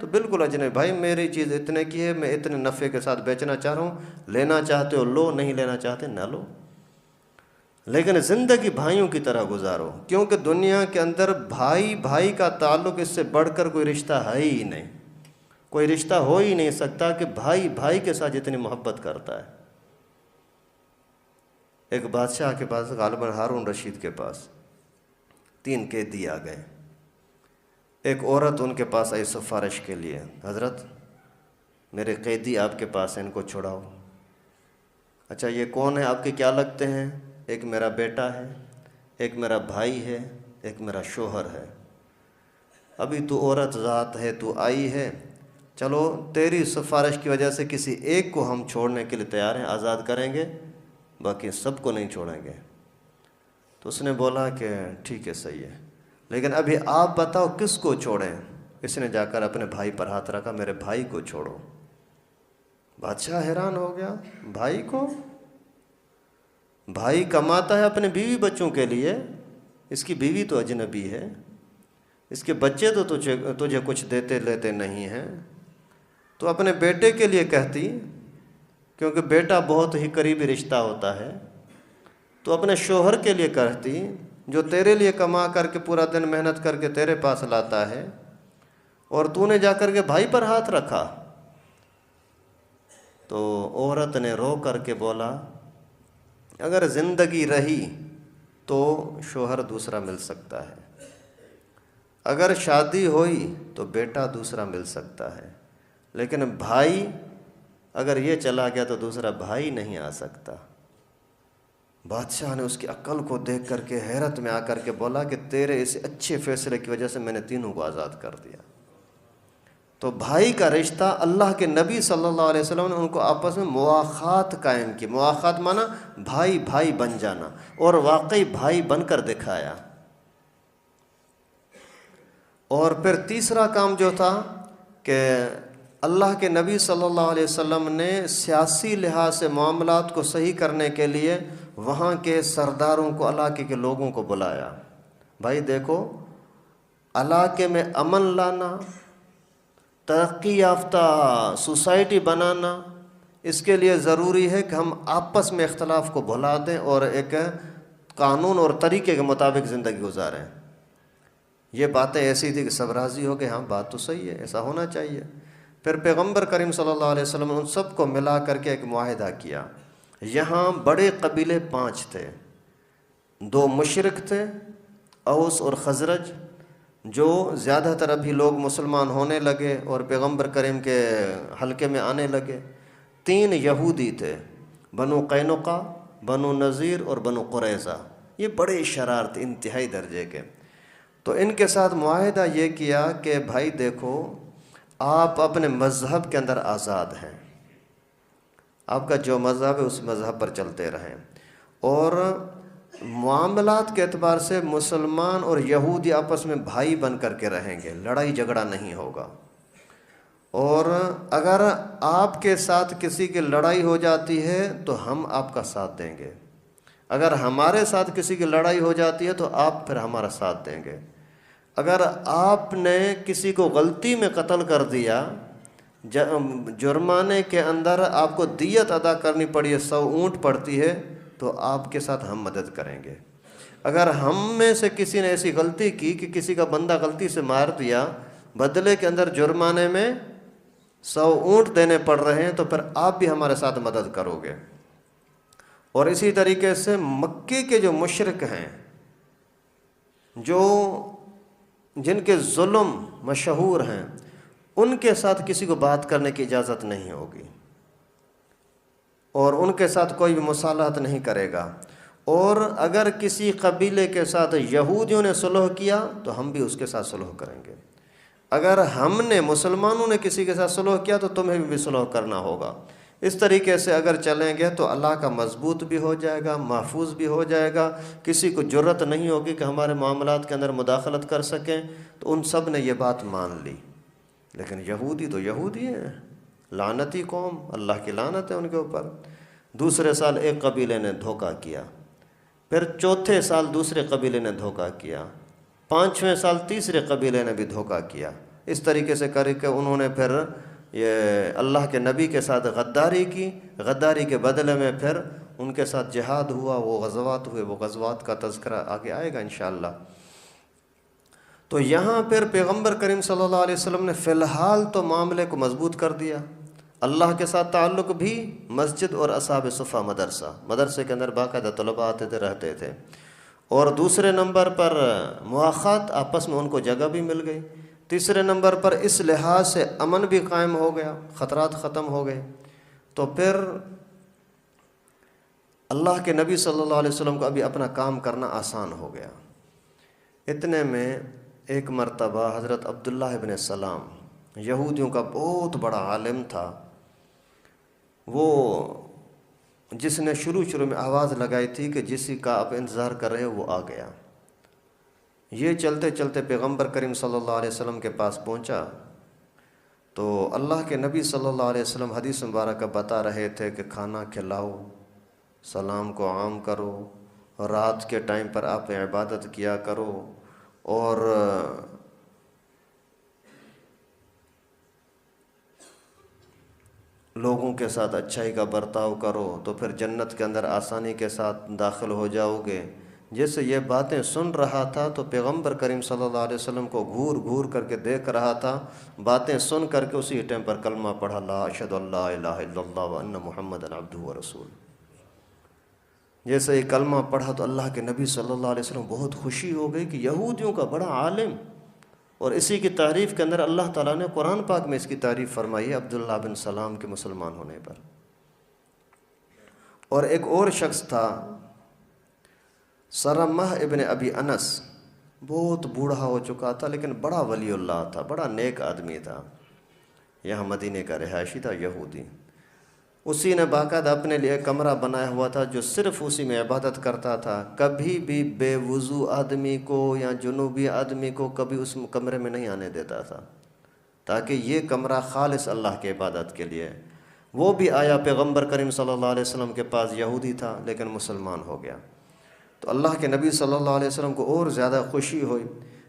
تو بالکل اجنبی، بھائی میری چیز اتنے کی ہے، میں اتنے نفع کے ساتھ بیچنا چاہ رہا ہوں، لینا چاہتے ہو لو، نہیں لینا چاہتے نہ لو، لیکن زندگی بھائیوں کی طرح گزارو، کیونکہ دنیا کے اندر بھائی کا تعلق اس سے بڑھ کر کوئی رشتہ ہے ہی نہیں، کوئی رشتہ ہو ہی نہیں سکتا کہ بھائی کے ساتھ جتنی محبت کرتا ہے۔ ایک بادشاہ کے پاس، غالباً ہارون رشید کے پاس 3 قیدی آ گئے۔ ایک عورت ان کے پاس آئی سفارش کے لیے، حضرت میرے قیدی آپ کے پاس ہیں، ان کو چھڑاؤ۔ اچھا یہ کون ہے، آپ کے کیا لگتے ہیں؟ ایک میرا بیٹا ہے، ایک میرا بھائی ہے، ایک میرا شوہر ہے۔ ابھی تو عورت ذات ہے، تو آئی ہے، چلو تیری سفارش کی وجہ سے کسی ایک کو ہم چھوڑنے کے لیے تیار ہیں، آزاد کریں گے، باقی سب کو نہیں چھوڑیں گے۔ تو اس نے بولا کہ ٹھیک ہے صحیح ہے، لیکن ابھی آپ بتاؤ کس کو چھوڑیں؟ اس نے جا کر اپنے بھائی پر ہاتھ رکھا، میرے بھائی کو چھوڑو۔ بادشاہ حیران ہو گیا، بھائی کو؟ بھائی کماتا ہے اپنے بیوی بچوں کے لیے، اس کی بیوی تو اجنبی ہے، اس کے بچے تو تجھے کچھ دیتے لیتے نہیں ہیں، تو اپنے بیٹے کے لیے کہتی، کیونکہ بیٹا بہت ہی قریبی رشتہ ہوتا ہے، تو اپنے شوہر کے لیے کہتی جو تیرے لیے کما کر کے پورا دن محنت کر کے تیرے پاس لاتا ہے، اور تو نے جا کر کے بھائی پر ہاتھ رکھا۔ تو عورت نے رو کر کے بولا اگر زندگی رہی تو شوہر دوسرا مل سکتا ہے، اگر شادی ہوئی تو بیٹا دوسرا مل سکتا ہے، لیکن بھائی اگر یہ چلا گیا تو دوسرا بھائی نہیں آ سکتا۔ بادشاہ نے اس کی عقل کو دیکھ کر کے حیرت میں آ کر کے بولا کہ تیرے اس اچھے فیصلے کی وجہ سے میں نے تینوں کو آزاد کر دیا۔ تو بھائی کا رشتہ اللہ کے نبی صلی اللہ علیہ وسلم نے ان کو آپس میں مواخات قائم کی۔ مواخات مانا بھائی بن جانا، اور واقعی بھائی بن کر دکھایا۔ اور پھر تیسرا کام جو تھا کہ اللہ کے نبی صلی اللہ علیہ وسلم نے سیاسی لحاظ سے معاملات کو صحیح کرنے کے لیے وہاں کے سرداروں کو، علاقے کے لوگوں کو بلایا۔ بھائی دیکھو، علاقے میں امن لانا، ترقی یافتہ سوسائٹی بنانا، اس کے لیے ضروری ہے کہ ہم آپس میں اختلاف کو بھلا دیں اور ایک قانون اور طریقے کے مطابق زندگی گزاریں۔ یہ باتیں ایسی تھی کہ سب راضی ہو گئے، ہاں بات تو صحیح ہے، ایسا ہونا چاہیے۔ پھر پیغمبر کریم صلی اللہ علیہ وسلم نے ان سب کو ملا کر کے ایک معاہدہ کیا۔ یہاں بڑے قبیلے 5 تھے، 2 مشرک تھے، اوس اور خزرج، جو زیادہ تر ابھی لوگ مسلمان ہونے لگے اور پیغمبر کریم کے حلقے میں آنے لگے۔ 3 یہودی تھے، بنو قینقاع، بنو نذیر اور بنو قریظہ، یہ بڑے شرارتی انتہائی درجے کے۔ تو ان کے ساتھ معاہدہ یہ کیا کہ بھائی دیکھو، آپ اپنے مذہب کے اندر آزاد ہیں، آپ کا جو مذہب ہے اس مذہب پر چلتے رہیں، اور معاملات کے اعتبار سے مسلمان اور یہودی آپس میں بھائی بن کر کے رہیں گے، لڑائی جھگڑا نہیں ہوگا، اور اگر آپ کے ساتھ کسی کی لڑائی ہو جاتی ہے تو ہم آپ کا ساتھ دیں گے، اگر ہمارے ساتھ کسی کی لڑائی ہو جاتی ہے تو آپ پھر ہمارا ساتھ دیں گے، اگر آپ نے کسی کو غلطی میں قتل کر دیا، جرمانے کے اندر آپ کو دیت ادا کرنی پڑی ہے، 100 اونٹ پڑتی ہے، تو آپ کے ساتھ ہم مدد کریں گے۔ اگر ہم میں سے کسی نے ایسی غلطی کی کہ کسی کا بندہ غلطی سے مار دیا، بدلے کے اندر جرمانے میں 100 اونٹ دینے پڑ رہے ہیں، تو پھر آپ بھی ہمارے ساتھ مدد کرو گے۔ اور اسی طریقے سے مکے کے جو مشرک ہیں، جن کے ظلم مشہور ہیں، ان کے ساتھ کسی کو بات کرنے کی اجازت نہیں ہوگی، اور ان کے ساتھ کوئی بھی مصالحت نہیں کرے گا۔ اور اگر کسی قبیلے کے ساتھ یہودیوں نے صلح کیا تو ہم بھی اس کے ساتھ صلح کریں گے، اگر ہم نے مسلمانوں نے کسی کے ساتھ صلح کیا تو تمہیں بھی صلح کرنا ہوگا۔ اس طریقے سے اگر چلیں گے تو اللہ کا مضبوط بھی ہو جائے گا، محفوظ بھی ہو جائے گا، کسی کو جرأت نہیں ہوگی کہ ہمارے معاملات کے اندر مداخلت کر سکیں۔ تو ان سب نے یہ بات مان لی، لیکن یہودی تو یہودی ہیں، لعنتی قوم، اللہ کی لعنت ہے ان کے اوپر۔ دوسرے سال ایک قبیلے نے دھوکہ کیا، پھر چوتھے سال دوسرے قبیلے نے دھوکہ کیا، پانچویں سال تیسرے قبیلے نے بھی دھوکہ کیا۔ اس طریقے سے کر کے انہوں نے پھر یہ اللہ کے نبی کے ساتھ غداری کی، غداری کے بدلے میں پھر ان کے ساتھ جہاد ہوا، وہ غزوات ہوئے، وہ غزوات کا تذکرہ آگے آئے گا انشاءاللہ۔ تو یہاں پھر پیغمبر کریم صلی اللہ علیہ وسلم نے فی الحال تو معاملے کو مضبوط کر دیا، اللہ کے ساتھ تعلق بھی، مسجد اور اصحاب صفہ مدرسے کے اندر باقاعدہ طلباء آتے تھے، رہتے تھے، اور دوسرے نمبر پر مواخات، آپس میں ان کو جگہ بھی مل گئی، تیسرے نمبر پر اس لحاظ سے امن بھی قائم ہو گیا، خطرات ختم ہو گئے۔ تو پھر اللہ کے نبی صلی اللہ علیہ وسلم کو ابھی اپنا کام کرنا آسان ہو گیا۔ اتنے میں ایک مرتبہ حضرت عبداللہ ابن سلام، یہودیوں کا بہت بڑا عالم تھا، وہ جس نے شروع میں آواز لگائی تھی کہ جسی کا آپ انتظار کر رہے ہو وہ آ گیا، یہ چلتے چلتے پیغمبر کریم صلی اللہ علیہ وسلم کے پاس پہنچا تو اللہ کے نبی صلی اللہ علیہ وسلم حدیث مبارکہ بتا رہے تھے کہ کھانا کھلاؤ، سلام کو عام کرو، رات کے ٹائم پر آپ عبادت کیا کرو، اور لوگوں کے ساتھ اچھائی کا برتاؤ کرو تو پھر جنت کے اندر آسانی کے ساتھ داخل ہو جاؤ گے۔ جیسے یہ باتیں سن رہا تھا تو پیغمبر کریم صلی اللہ علیہ وسلم کو گھور گھور کر کے دیکھ رہا تھا، باتیں سن کر کے اسی ٹائم پر کلمہ پڑھا، لا اشہد ان لا الہ الا اللہ وان محمد عبدہ ورسول۔ جیسے یہ کلمہ پڑھا تو اللہ کے نبی صلی اللہ علیہ وسلم بہت خوشی ہو گئی کہ یہودیوں کا بڑا عالم، اور اسی کی تعریف کے اندر اللہ تعالیٰ نے قرآن پاک میں اس کی تعریف فرمائی ہے عبداللہ بن سلام کے مسلمان ہونے پر۔ اور ایک اور شخص تھا سرمہ ابن ابی انس، بہت بوڑھا ہو چکا تھا لیکن بڑا ولی اللہ تھا، بڑا نیک آدمی تھا، یہاں مدینے کا رہائشی تھا، یہودی۔ اسی نے باقاعدہ اپنے لیے کمرہ بنایا ہوا تھا جو صرف اسی میں عبادت کرتا تھا، کبھی بھی بے وضو آدمی کو یا جنوبی آدمی کو کبھی اس کمرے میں نہیں آنے دیتا تھا، تاکہ یہ کمرہ خالص اللہ کے عبادت کے لیے۔ وہ بھی آیا پیغمبر کریم صلی اللہ علیہ وسلم کے پاس، یہودی تھا لیکن مسلمان ہو گیا، تو اللہ کے نبی صلی اللہ علیہ وسلم کو اور زیادہ خوشی ہوئی۔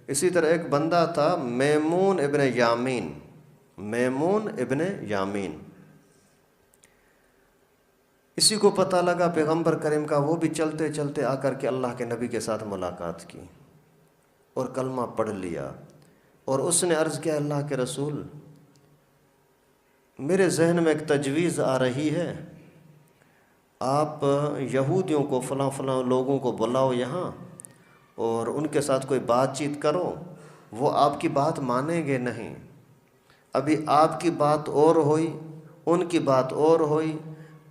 اسی طرح ایک بندہ تھا میمون ابن یامین، میمون ابن یامین، اسی کو پتہ لگا پیغمبر کریم کا، وہ بھی چلتے چلتے آ کر کے اللہ کے نبی کے ساتھ ملاقات کی اور کلمہ پڑھ لیا، اور اس نے عرض کیا اللہ کے رسول، میرے ذہن میں ایک تجویز آ رہی ہے، آپ یہودیوں کو فلاں فلاں لوگوں کو بلاؤ یہاں اور ان کے ساتھ کوئی بات چیت کرو، وہ آپ کی بات مانیں گے نہیں، ابھی آپ کی بات اور ہوئی، ان کی بات اور ہوئی،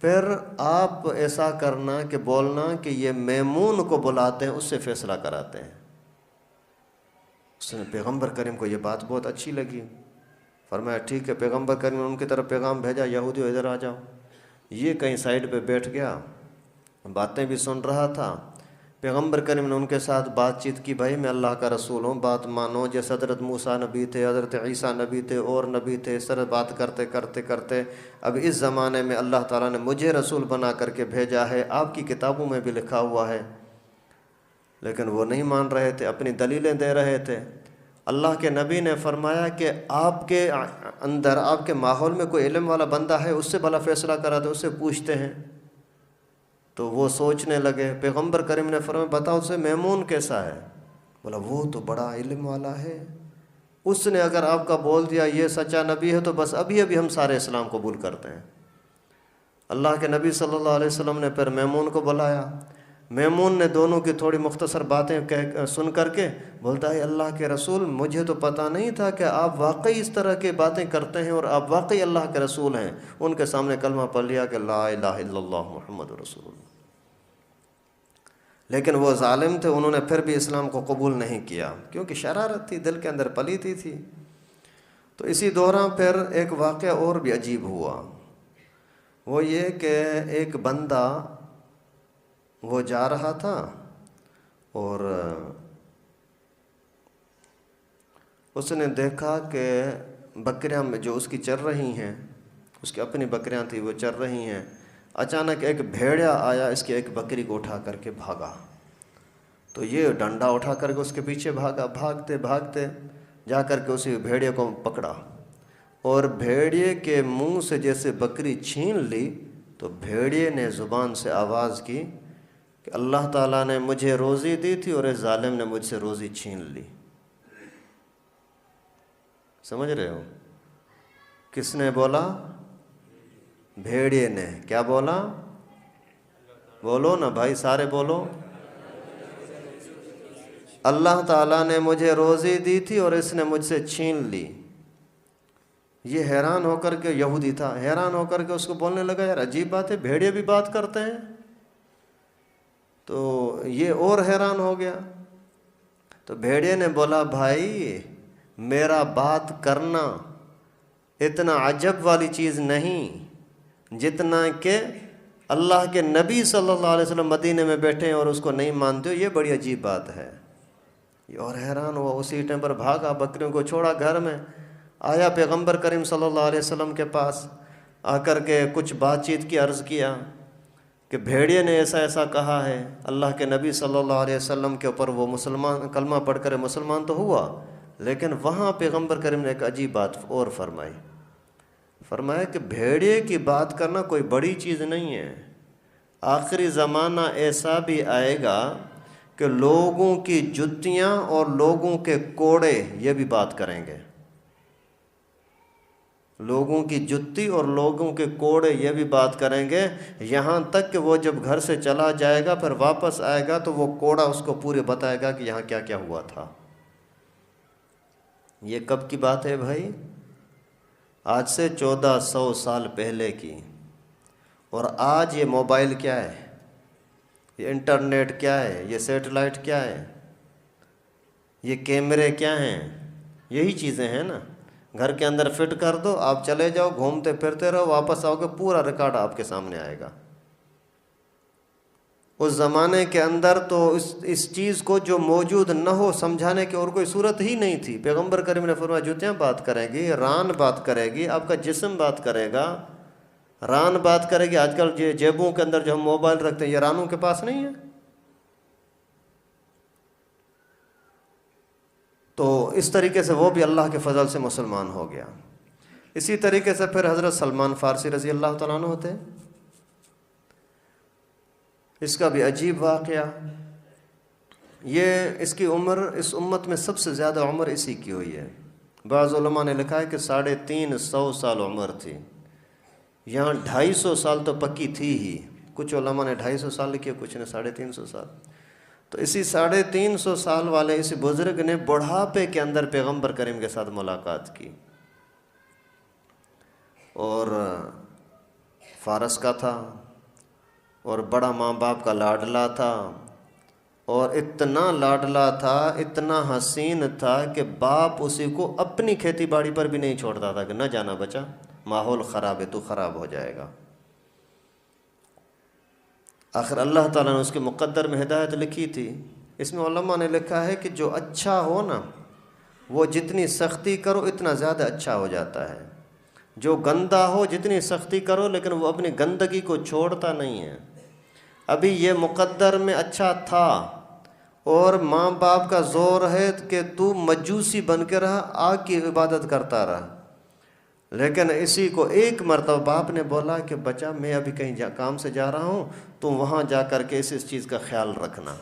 پھر آپ ایسا کرنا کہ بولنا کہ یہ میمون کو بلاتے ہیں، اس سے فیصلہ کراتے ہیں۔ اس نے پیغمبر کریم کو یہ بات بہت اچھی لگی، فرمایا ٹھیک ہے۔ پیغمبر کریم نے ان کی طرف پیغام بھیجا، یہودیوں ادھر آ جاؤ۔ یہ کہیں سائڈ پہ بیٹھ گیا، باتیں بھی سن رہا تھا۔ پیغمبر کریم نے ان کے ساتھ بات چیت کی، بھائی میں اللہ کا رسول ہوں، بات مانو، جیسے حضرت موسیٰ نبی تھے، حضرت عیسیٰ نبی تھے، اور نبی تھے، اس طرح بات کرتے کرتے کرتے اب اس زمانے میں اللہ تعالیٰ نے مجھے رسول بنا کر کے بھیجا ہے، آپ کی کتابوں میں بھی لکھا ہوا ہے، لیکن وہ نہیں مان رہے تھے، اپنی دلیلیں دے رہے تھے۔ اللہ کے نبی نے فرمایا کہ آپ کے اندر، آپ کے ماحول میں کوئی علم والا بندہ ہے، اس سے بھلا فیصلہ کراتے، اس سے پوچھتے ہیں۔ تو وہ سوچنے لگے، پیغمبر کریم نے فرمایا بتاؤ اسے میمون کیسا ہے؟ بولا وہ تو بڑا علم والا ہے، اس نے اگر آپ کا بول دیا یہ سچا نبی ہے تو بس ابھی ابھی ہم سارے اسلام قبول کرتے ہیں۔ اللہ کے نبی صلی اللہ علیہ وسلم نے پھر میمون کو بلایا، میمون نے دونوں کی تھوڑی مختصر باتیں سن کر کے بولتا ہے اللہ کے رسول، مجھے تو پتہ نہیں تھا کہ آپ واقعی اس طرح کی باتیں کرتے ہیں اور آپ واقعی اللہ کے رسول ہیں۔ ان کے سامنے کلمہ پڑھ لیا کہ لا الہ الا اللہ محمد رسول اللہ۔ لیکن وہ ظالم تھے، انہوں نے پھر بھی اسلام کو قبول نہیں کیا، کیونکہ شرارت تھی، دل کے اندر پلیتی تھی۔ تو اسی دوران پھر ایک واقعہ اور بھی عجیب ہوا، وہ یہ کہ ایک بندہ وہ جا رہا تھا اور اس نے دیکھا کہ بکریاں جو اس کی چر رہی ہیں، اس کی اپنی بکریاں تھیں وہ چر رہی ہیں، اچانک ایک بھیڑیا آیا، اس کی ایک بکری کو اٹھا کر کے بھاگا، تو یہ ڈنڈا اٹھا کر کے اس کے پیچھے بھاگا، بھاگتے بھاگتے جا کر کے اسی بھیڑیے کو پکڑا، اور بھیڑیے کے منہ سے جیسے بکری چھین لی تو بھیڑیے نے زبان سے آواز کی کہ اللہ تعالیٰ نے مجھے روزی دی تھی اور اس ظالم نے مجھ سے روزی چھین لی۔ سمجھ رہے ہو؟ کس نے بولا؟ بھیڑیے نے۔ کیا بولا؟ بولو نا بھائی، سارے بولو۔ اللہ تعالیٰ نے مجھے روزی دی تھی اور اس نے مجھ سے چھین لی۔ یہ حیران ہو کر کے، یہودی تھا، حیران ہو کر کے اس کو بولنے لگا، یار عجیب بات ہے، بھیڑیے بھی بات کرتے ہیں؟ تو یہ اور حیران ہو گیا۔ تو بھیڑیے نے بولا، بھائی میرا بات کرنا اتنا عجب والی چیز نہیں جتنا کہ اللہ کے نبی صلی اللہ علیہ وسلم مدینے میں بیٹھے ہیں اور اس کو نہیں مانتے ہو، یہ بڑی عجیب بات ہے۔ یہ اور حیران ہوا، اسی ٹائم پر بھاگا، بکریوں کو چھوڑا، گھر میں آیا، پیغمبر کریم صلی اللہ علیہ وسلم کے پاس آ کر کے کچھ بات چیت کی، عرض کیا کہ بھیڑیے نے ایسا ایسا کہا ہے، اللہ کے نبی صلی اللہ علیہ وسلم کے اوپر وہ مسلمان کلمہ پڑھ کر مسلمان تو ہوا، لیکن وہاں پیغمبر کریم نے ایک عجیب بات اور فرمایا کہ بھیڑیے کی بات کرنا کوئی بڑی چیز نہیں ہے، آخری زمانہ ایسا بھی آئے گا کہ لوگوں کی جتیاں اور لوگوں کے کوڑے یہ بھی بات کریں گے، لوگوں کی جتی اور لوگوں کے کوڑے یہ بھی بات کریں گے، یہاں تک کہ وہ جب گھر سے چلا جائے گا پھر واپس آئے گا تو وہ کوڑا اس کو پورے بتائے گا کہ یہاں کیا کیا ہوا تھا۔ یہ کب کی بات ہے بھائی؟ آج سے 1400 سال پہلے کی۔ اور آج یہ موبائل کیا ہے، یہ انٹرنیٹ کیا ہے، یہ سیٹلائٹ کیا ہے، یہ کیمرے کیا ہیں، یہی چیزیں ہیں نا۔ گھر کے اندر فٹ کر دو، آپ چلے جاؤ، گھومتے پھرتے رہو، واپس آؤ گے پورا ریکارڈ آپ کے سامنے آئے گا۔ اس زمانے کے اندر تو اس چیز کو جو موجود نہ ہو سمجھانے کی اور کوئی صورت ہی نہیں تھی۔ پیغمبر کریم نے فرمایا جوتیاں بات کریں گی، ران بات کرے گی، آپ کا جسم بات کرے گا، ران بات کرے گی۔ آج کل جیبوں کے اندر جو ہم موبائل رکھتے ہیں یہ رانوں کے پاس نہیں ہے۔ تو اس طریقے سے وہ بھی اللہ کے فضل سے مسلمان ہو گیا۔ اسی طریقے سے پھر حضرت سلمان فارسی رضی اللہ تعالیٰ عنہ ہوتے، اس کا بھی عجیب واقعہ۔ یہ اس کی عمر اس امت میں سب سے زیادہ عمر اسی کی ہوئی ہے۔ بعض علماء نے لکھا ہے کہ 350 سال عمر تھی، یہاں 250 سال تو پکی تھی ہی، کچھ علماء نے 250 سال لکھی، کچھ نے 350 سال۔ تو اسی 350 سال والے اس بزرگ نے بڑھاپے کے اندر پیغمبر کریم کے ساتھ ملاقات کی، اور فارس کا تھا اور بڑا ماں باپ کا لاڈلا تھا، اور اتنا لاڈلا تھا، اتنا حسین تھا کہ باپ اسی کو اپنی کھیتی باڑی پر بھی نہیں چھوڑتا تھا کہ نہ جانا بچہ، ماحول خراب ہے، تو خراب ہو جائے گا۔ آخر اللہ تعالیٰ نے اس کے مقدر میں ہدایت لکھی تھی۔ اس میں علماء نے لکھا ہے کہ جو اچھا ہو نا، وہ جتنی سختی کرو اتنا زیادہ اچھا ہو جاتا ہے، جو گندا ہو جتنی سختی کرو لیکن وہ اپنی گندگی کو چھوڑتا نہیں ہے۔ ابھی یہ مقدر میں اچھا تھا اور ماں باپ کا زور ہے کہ تو مجوسی بن کے رہا، آگ کی عبادت کرتا رہا، لیکن اسی کو ایک مرتبہ باپ نے بولا کہ بچہ میں ابھی کہیں کام سے جا رہا ہوں، تو وہاں جا کر کے اس چیز کا خیال رکھنا۔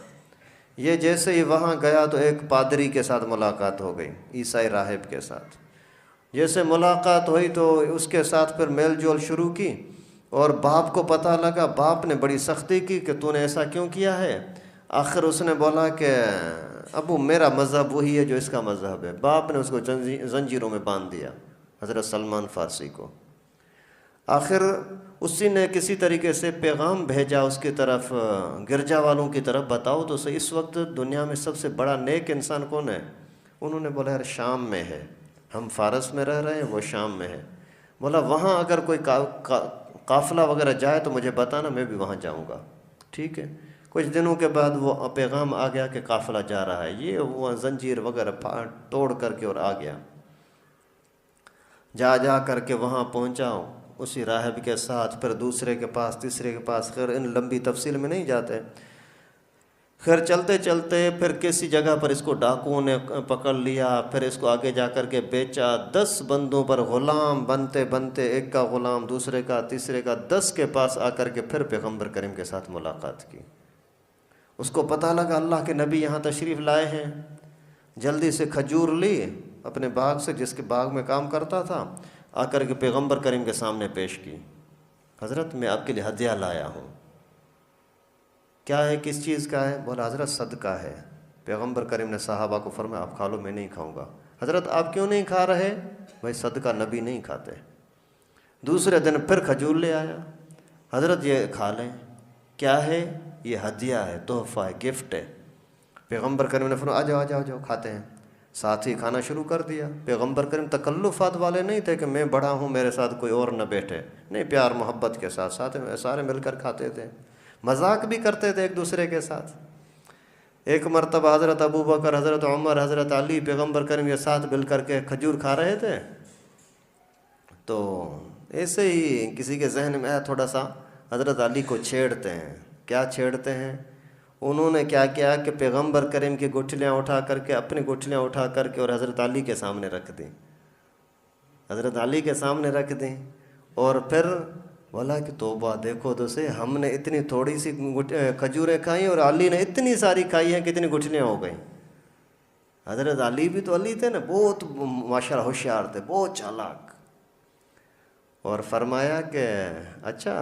یہ جیسے ہی وہاں گیا تو ایک پادری کے ساتھ ملاقات ہو گئی، عیسائی راہب کے ساتھ۔ جیسے ملاقات ہوئی تو اس کے ساتھ پھر میل جول شروع کی، اور باپ کو پتہ لگا، باپ نے بڑی سختی کی کہ تو نے ایسا کیوں کیا ہے۔ آخر اس نے بولا کہ ابو میرا مذہب وہی ہے جو اس کا مذہب ہے۔ باپ نے اس کو زنجیروں میں باندھ دیا، حضرت سلمان فارسی کو۔ آخر اسی نے کسی طریقے سے پیغام بھیجا اس کی طرف، گرجا والوں کی طرف، بتاؤ تو صحیح اس وقت دنیا میں سب سے بڑا نیک انسان کون ہے؟ انہوں نے بولا یار شام میں ہے، ہم فارس میں رہ رہے ہیں، وہ شام میں ہے۔ بولا وہاں اگر کوئی قافلہ وغیرہ جائے تو مجھے بتانا، میں بھی وہاں جاؤں گا۔ ٹھیک ہے، کچھ دنوں کے بعد وہ پیغام آ گیا کہ قافلہ جا رہا ہے، یہ وہ زنجیر وغیرہ توڑ کر کے اور آ گیا۔ جا کر کے وہاں پہنچا اسی راہب کے ساتھ، پھر دوسرے کے پاس، تیسرے کے پاس، خیر ان لمبی تفصیل میں نہیں جاتے۔ خیر چلتے چلتے پھر کسی جگہ پر اس کو ڈاکوؤں نے پکڑ لیا، پھر اس کو آگے جا کر کے بیچا۔ 10 بندوں پر غلام بنتے بنتے، ایک کا غلام، دوسرے کا، تیسرے کا، 10 کے پاس آ کر کے پھر پیغمبر کریم کے ساتھ ملاقات کی۔ اس کو پتہ لگا اللہ کے نبی یہاں تشریف لائے ہیں، جلدی سے کھجور لی اپنے باغ سے، جس کے باغ میں کام کرتا تھا، آ کر کے پیغمبر کریم کے سامنے پیش کی۔ حضرت میں آپ کے لیے ہدیہ لایا ہوں۔ کیا ہے، کس چیز کا ہے؟ بولا حضرت صدقہ ہے۔ پیغمبر کریم نے صحابہ کو فرمایا آپ کھا لو، میں نہیں کھاؤں گا۔ حضرت آپ کیوں نہیں کھا رہے؟ بھائی صدقہ نبی نہیں کھاتے۔ دوسرے دن پھر کھجور لے آیا، حضرت یہ کھا لیں۔ کیا ہے؟ یہ ہدیہ ہے، تحفہ ہے، گفٹ ہے۔ پیغمبر کریم نے فرمایا آ جاؤ آ جاؤ کھاتے ہیں۔ ساتھ ہی کھانا شروع کر دیا۔ پیغمبر کریم تکلفات والے نہیں تھے کہ میں بڑا ہوں میرے ساتھ کوئی اور نہ بیٹھے، نہیں، پیار محبت کے ساتھ ساتھ سارے مل کر کھاتے تھے، مذاق بھی کرتے تھے ایک دوسرے کے ساتھ۔ ایک مرتبہ حضرت ابو بکر، حضرت عمر، حضرت علی، پیغمبر کریم یہ ساتھ مل کر کے کھجور کھا رہے تھے، تو ایسے ہی کسی کے ذہن میں آیا تھوڑا سا حضرت علی کو چھیڑتے ہیں۔ کیا چھیڑتے ہیں؟ انہوں نے کیا کیا کہ پیغمبر کریم کی گٹھلیاں اٹھا کر کے، اپنی گٹھلیاں اٹھا کر کے اور حضرت علی کے سامنے رکھ دیں، حضرت علی کے سامنے رکھ دیں، اور پھر بولا کہ توبہ، دیکھو تو سے، ہم نے اتنی تھوڑی سی کھجوریں کھائیں اور علی نے اتنی ساری کھائی ہیں، کتنی گٹھلیاں ہو گئیں۔ حضرت علی بھی تو علی تھے نا، بہت ماشاءاللہ ہوشیار تھے، بہت چالاک، اور فرمایا کہ اچھا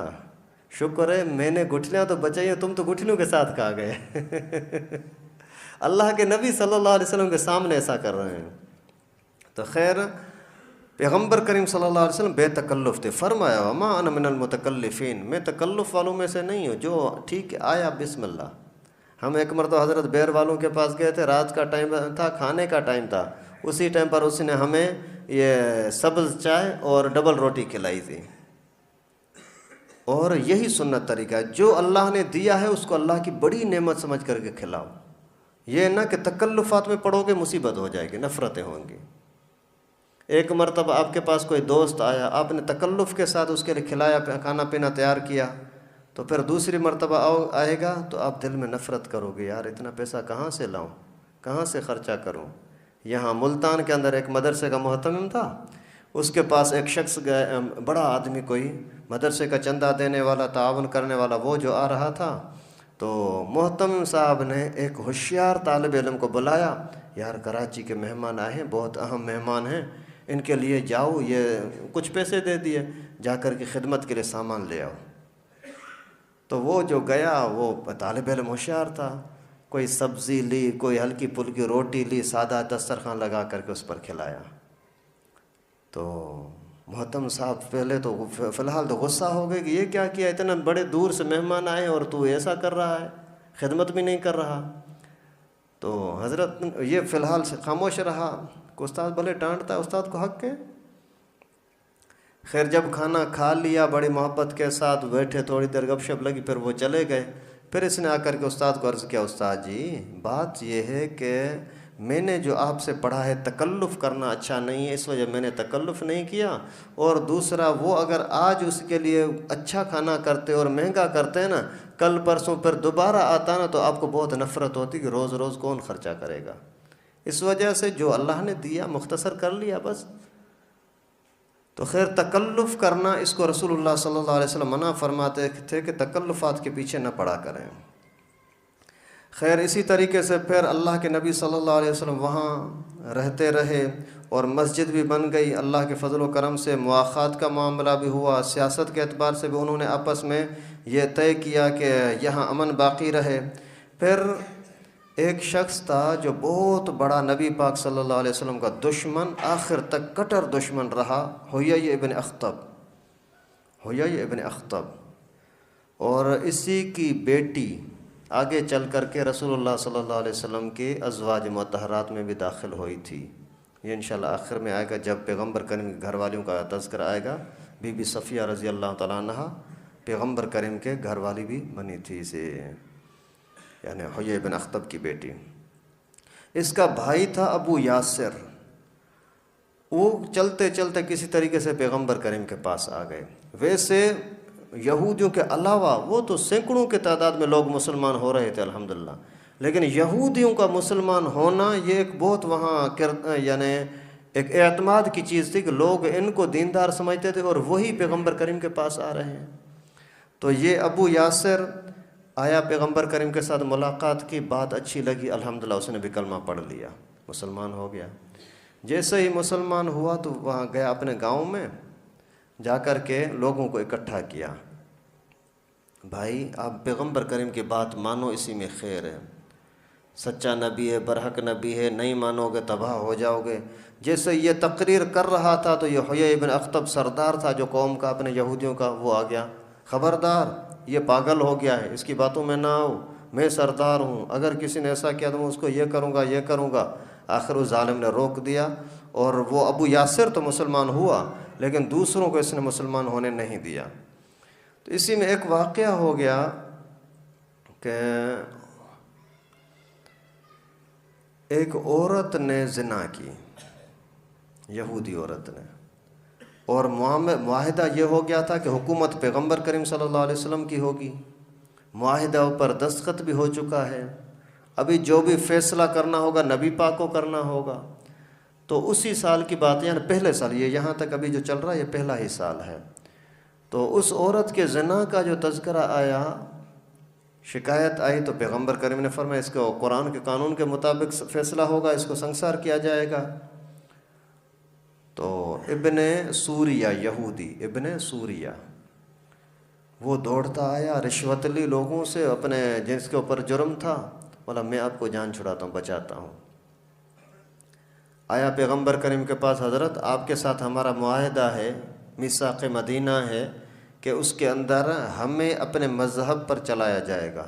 شکر ہے میں نے گٹھلیاں تو بچائی ہیں، تم تو گٹھلیوں کے ساتھ کھا گئے۔ اللہ کے نبی صلی اللہ علیہ وسلم کے سامنے ایسا کر رہے ہیں۔ تو خیر پیغمبر کریم صلی اللہ علیہ وسلم بے تکلف تھے۔ فرمایا وما انا من المتکلفین، میں تکلف والوں میں سے نہیں ہوں، جو ٹھیک آیا بسم اللہ۔ ہم ایک مرتبہ حضرت بیر والوں کے پاس گئے تھے، رات کا ٹائم تھا، کھانے کا ٹائم تھا، اسی ٹائم پر اس نے ہمیں یہ سبز چائے اور ڈبل روٹی کھلائی تھی۔ اور یہی سنت طریقہ ہے، جو اللہ نے دیا ہے اس کو اللہ کی بڑی نعمت سمجھ کر کے کھلاؤ، یہ نہ کہ تکلفات میں پڑو گے مصیبت ہو جائے گی، نفرتیں ہوں گی۔ ایک مرتبہ آپ کے پاس کوئی دوست آیا، آپ نے تکلف کے ساتھ اس کے لیے کھلایا، کھانا پینا تیار کیا، تو پھر دوسری مرتبہ آئے گا تو آپ دل میں نفرت کرو گے، یار اتنا پیسہ کہاں سے لاؤں، کہاں سے خرچہ کروں۔ یہاں ملتان کے اندر ایک مدرسے کا محتمم تھا، اس کے پاس ایک شخص گئے، بڑا آدمی، کوئی مدرسے کا چندہ دینے والا، تعاون کرنے والا، وہ جو آ رہا تھا، تو محتمم صاحب نے ایک ہوشیار طالب علم کو بلایا، یار کراچی کے مہمان آئے ہیں، بہت اہم مہمان ہیں، ان کے لیے جاؤ، یہ کچھ پیسے دے دیے، جا کر کے خدمت کے لیے سامان لے آؤ۔ تو وہ جو گیا، وہ طالب علم ہوشیار تھا، کوئی سبزی لی، کوئی ہلکی پھلکی روٹی لی، سادہ دسترخوان لگا کر کے اس پر کھلایا۔ تو محتم صاحب پہلے تو فی الحال تو غصہ ہو گئے کہ یہ کیا کیا، اتنا بڑے دور سے مہمان آئے اور تو ایسا کر رہا ہے، خدمت بھی نہیں کر رہا۔ تو حضرت یہ فی الحال سے خاموش رہا، کہ استاد بھلے ڈانٹتا ہے، استاد کو حق ہے۔ خیر جب کھانا کھا لیا، بڑی محبت کے ساتھ بیٹھے، تھوڑی دیر گپ شپ لگی، پھر وہ چلے گئے۔ پھر اس نے آ کر کے استاد کو عرض کیا، استاد جی بات یہ ہے کہ میں نے جو آپ سے پڑھا ہے تکلف کرنا اچھا نہیں ہے، اس وجہ میں نے تکلف نہیں کیا، اور دوسرا وہ اگر آج اس کے لیے اچھا کھانا کرتے اور مہنگا کرتے ہیں نا، کل پرسوں پھر دوبارہ آتا نا تو آپ کو بہت نفرت ہوتی کہ روز روز کون خرچہ کرے گا۔ اس وجہ سے جو اللہ نے دیا مختصر کر لیا بس۔ تو خیر تکلف کرنا، اس کو رسول اللہ صلی اللہ علیہ وسلم منع فرماتے تھے کہ تکلفات کے پیچھے نہ پڑا کریں۔ خیر اسی طریقے سے پھر اللہ کے نبی صلی اللہ علیہ وسلم وہاں رہتے رہے، اور مسجد بھی بن گئی، اللہ کے فضل و کرم سے مواخات کا معاملہ بھی ہوا، سیاست کے اعتبار سے بھی انہوں نے آپس میں یہ طے کیا کہ یہاں امن باقی رہے۔ پھر ایک شخص تھا جو بہت بڑا نبی پاک صلی اللہ علیہ وسلم کا دشمن، آخر تک کٹر دشمن رہا، حیی ابن اخطب، حیی ابن اخطب، اور اسی کی بیٹی آگے چل کر کے رسول اللہ صلی اللہ علیہ وسلم کے ازواج مطہرات میں بھی داخل ہوئی تھی۔ یہ انشاءاللہ آخر میں آئے گا جب پیغمبر کریم کے گھر والیوں کا تذکرہ آئے گا۔ بی بی صفیہ رضی اللہ تعالیٰ عنہ پیغمبر کریم کے گھر والی بھی بنی تھی اسے، یعنی حیی بن اخطب کی بیٹی۔ اس کا بھائی تھا ابو یاسر، وہ چلتے چلتے کسی طریقے سے پیغمبر کریم کے پاس آ گئے۔ ویسے یہودیوں کے علاوہ وہ تو سینکڑوں کے تعداد میں لوگ مسلمان ہو رہے تھے الحمدللہ، لیکن یہودیوں کا مسلمان ہونا یہ ایک بہت وہاں یعنی ایک اعتماد کی چیز تھی کہ لوگ ان کو دیندار سمجھتے تھے، اور وہی پیغمبر کریم کے پاس آ رہے ہیں۔ تو یہ ابو یاسر آیا، پیغمبر کریم کے ساتھ ملاقات کی، بات اچھی لگی، الحمدللہ اس نے بھی کلمہ پڑھ لیا، مسلمان ہو گیا۔ جیسے ہی مسلمان ہوا تو وہاں گیا اپنے گاؤں میں، جا کر کے لوگوں کو اکٹھا کیا، بھائی آپ پیغمبر کریم کی بات مانو، اسی میں خیر ہے، سچا نبی ہے، برحق نبی ہے، نہیں مانو گے تباہ ہو جاؤ گے۔ جیسے یہ تقریر کر رہا تھا تو یہ حیی بن اخطب سردار تھا جو قوم کا اپنے یہودیوں کا، وہ آ گیا، خبردار یہ پاگل ہو گیا ہے، اس کی باتوں میں نہ آؤ، میں سردار ہوں، اگر کسی نے ایسا کیا تو میں اس کو یہ کروں گا یہ کروں گا۔ آخر اس ظالم نے روک دیا، اور وہ ابو یاسر تو مسلمان ہوا لیکن دوسروں کو اس نے مسلمان ہونے نہیں دیا۔ تو اسی میں ایک واقعہ ہو گیا کہ ایک عورت نے زنا کی، یہودی عورت نے، اور معاہدہ یہ ہو گیا تھا کہ حکومت پیغمبر کریم صلی اللہ علیہ وسلم کی ہوگی، معاہدہ پر دستخط بھی ہو چکا ہے، ابھی جو بھی فیصلہ کرنا ہوگا نبی پاک کو کرنا ہوگا۔ تو اسی سال کی بات، یعنی پہلے سال، یہ یہاں تک ابھی جو چل رہا ہے یہ پہلا ہی سال ہے۔ تو اس عورت کے زنا کا جو تذکرہ آیا، شکایت آئی، تو پیغمبر کریم نے فرمایا اس کو قرآن کے قانون کے مطابق فیصلہ ہوگا، اس کو سنسار کیا جائے گا۔ تو ابن سوریہ، یہودی ابن سوریہ، وہ دوڑتا آیا، رشوت لی لوگوں سے، اپنے جس کے اوپر جرم تھا، بولا میں آپ کو جان چھڑاتا ہوں، بچاتا ہوں۔ آیا پیغمبر کریم کے پاس، حضرت آپ کے ساتھ ہمارا معاہدہ ہے، میثاق مدینہ ہے کہ اس کے اندر ہمیں اپنے مذہب پر چلایا جائے گا،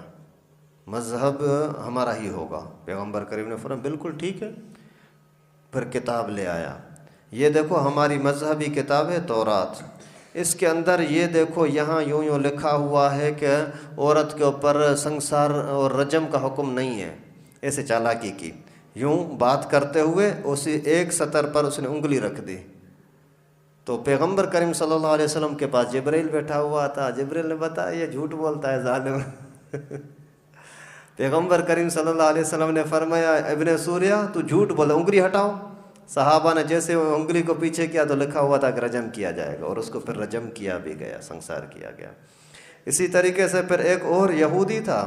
مذہب ہمارا ہی ہوگا۔ پیغمبر کریم نے فرمایا بالکل ٹھیک ہے۔ پھر کتاب لے آیا، یہ دیکھو ہماری مذہبی کتاب ہے تورات، اس کے اندر یہ دیکھو یہاں یوں یوں لکھا ہوا ہے کہ عورت کے اوپر سنسار اور رجم کا حکم نہیں ہے۔ ایسے چالاکی کی، یوں بات کرتے ہوئے اسی ایک سطر پر اس نے انگلی رکھ دی۔ تو پیغمبر کریم صلی اللہ علیہ وسلم کے پاس جبرائیل بیٹھا ہوا تھا، جبرائیل نے بتایا یہ جھوٹ بولتا ہے ظالم۔ پیغمبر کریم صلی اللہ علیہ وسلم نے فرمایا ابن سوریہ تو جھوٹ بولا، انگلی ہٹاؤ۔ صحابہ نے جیسے وہ انگلی کو پیچھے کیا تو لکھا ہوا تھا کہ رجم کیا جائے گا، اور اس کو پھر رجم کیا بھی گیا، سنسار کیا گیا۔ اسی طریقے سے پھر ایک اور یہودی تھا،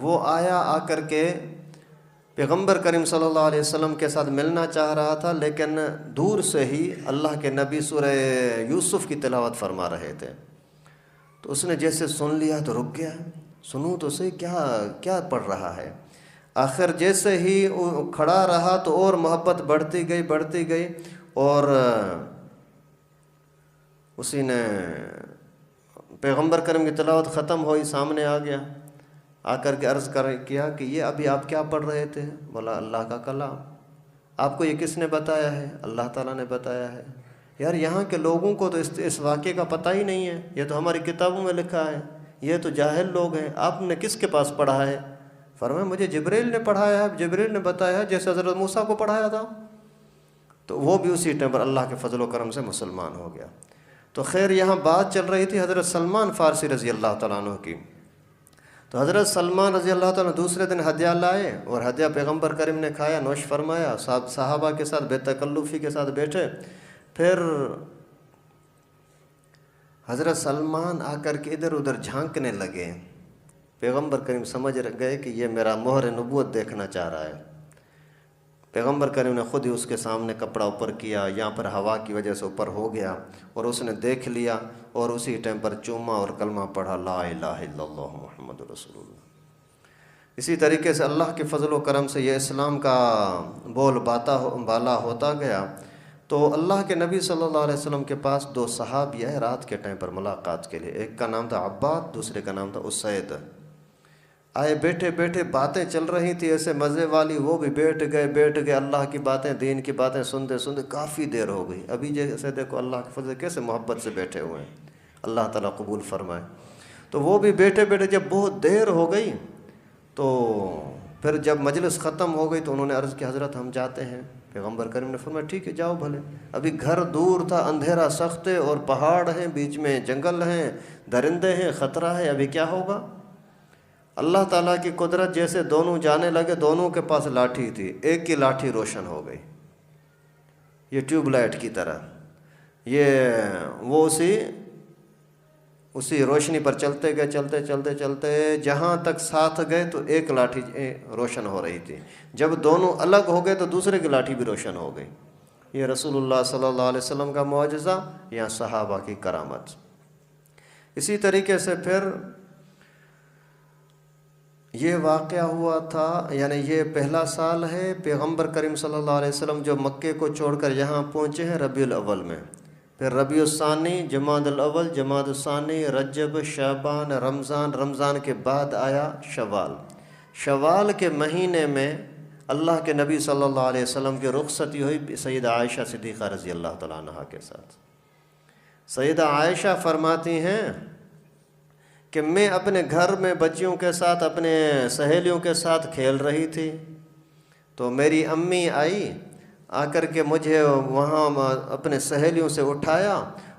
وہ آیا، آ کر کے پیغمبر کریم صلی اللہ علیہ وسلم کے ساتھ ملنا چاہ رہا تھا، لیکن دور سے ہی اللہ کے نبی سورہ یوسف کی تلاوت فرما رہے تھے، تو اس نے جیسے سن لیا تو رک گیا، سنوں تو صحیح کیا پڑھ رہا ہے۔ آخر جیسے ہی کھڑا رہا تو اور محبت بڑھتی گئی، اور اسی نے پیغمبر کریم کی تلاوت ختم ہوئی، سامنے آ گیا، آ کر کے عرض کیا کہ یہ ابھی آپ کیا پڑھ رہے تھے؟ بولا اللہ کا کلام۔ آپ کو یہ کس نے بتایا ہے؟ اللہ تعالیٰ نے بتایا ہے۔ یار یہاں کے لوگوں کو تو اس واقعے کا پتہ ہی نہیں ہے، یہ تو ہماری کتابوں میں لکھا ہے، یہ تو جاہل لوگ ہیں، آپ نے کس کے پاس پڑھا ہے؟ فرمایا مجھے جبرائیل نے پڑھایا ہے، جبرائیل نے بتایا جیسے حضرت موسیٰ کو پڑھایا تھا۔ تو وہ بھی اسی ٹائم پر اللہ کے فضل و کرم سے مسلمان ہو گیا۔ تو خیر یہاں بات چل رہی تھی حضرت سلمان فارسی رضی اللہ تعالیٰ عنہ کی۔ تو حضرت سلمان رضی اللہ تعالیٰ دوسرے دن ہدیہ لائے، اور ہدیہ پیغمبر کریم نے کھایا، نوش فرمایا، صحابہ کے ساتھ بے تکلفی کے ساتھ بیٹھے۔ پھر حضرت سلمان آ کر کے ادھر ادھر جھانکنے لگے، پیغمبر کریم سمجھ گئے کہ یہ میرا مہر نبوت دیکھنا چاہ رہا ہے۔ پیغمبر کریم نے خود ہی اس کے سامنے کپڑا اوپر کیا، یہاں پر ہوا کی وجہ سے اوپر ہو گیا، اور اس نے دیکھ لیا، اور اسی ٹائم پر چوما اور کلمہ پڑھا، لا الہ الا اللہ محمد رسول اللہ۔ اسی طریقے سے اللہ کے فضل و کرم سے یہ اسلام کا بول بالا ہوتا گیا۔ تو اللہ کے نبی صلی اللہ علیہ وسلم کے پاس 2 صحابی آئے رات کے ٹائم پر ملاقات کے لیے. ایک کا نام تھا عباد، دوسرے کا نام تھا اسید. آئے بیٹھے بیٹھے باتیں چل رہی تھی ایسے مزے والی، وہ بھی بیٹھ گئے اللہ کی باتیں دین کی باتیں سنتے سنتے کافی دیر ہو گئی. ابھی جیسے دیکھو اللہ کے فضل کیسے محبت سے بیٹھے ہوئے ہیں، اللہ تعالیٰ قبول فرمائے. تو وہ بھی بیٹھے بیٹھے جب بہت دیر ہو گئی تو پھر جب مجلس ختم ہو گئی تو انہوں نے عرض کی حضرت ہم جاتے ہیں. پیغمبر کریم نے فرمایا ٹھیک ہے جاؤ بھلے. ابھی گھر دور تھا، اندھیرا سخت ہے اور پہاڑ ہیں، بیچ میں جنگل ہیں، درندے ہیں، خطرہ ہے، ابھی کیا ہوگا. اللہ تعالیٰ کی قدرت، جیسے دونوں جانے لگے دونوں کے پاس لاٹھی تھی، ایک کی لاٹھی روشن ہو گئی یہ ٹیوب لائٹ کی طرح. وہ اسی روشنی پر چلتے گئے، چلتے جہاں تک ساتھ گئے تو ایک لاٹھی روشن ہو رہی تھی. جب دونوں الگ ہو گئے تو دوسرے کی لاٹھی بھی روشن ہو گئی. یہ رسول اللہ صلی اللہ علیہ وسلم کا معجزہ یا صحابہ کی کرامت. اسی طریقے سے پھر یہ واقعہ ہوا تھا، یعنی یہ پہلا سال ہے پیغمبر کریم صلی اللہ علیہ وسلم جو مکے کو چھوڑ کر یہاں پہنچے ہیں ربیع الاول میں. پھر ربیع الثانی، جمادی الاول، جمادی الثانی، رجب، شعبان، رمضان کے بعد آیا شوال. شوال کے مہینے میں اللہ کے نبی صلی اللہ علیہ وسلم کی رخصتی ہوئی سیدہ عائشہ صدیقہ رضی اللہ تعالیٰ عنہا کے ساتھ. سیدہ عائشہ فرماتی ہیں کہ میں اپنے گھر میں بچیوں کے ساتھ، اپنے سہیلیوں کے ساتھ کھیل رہی تھی تو میری امی آئی، آ کر کے مجھے وہاں اپنے سہیلیوں سے اٹھایا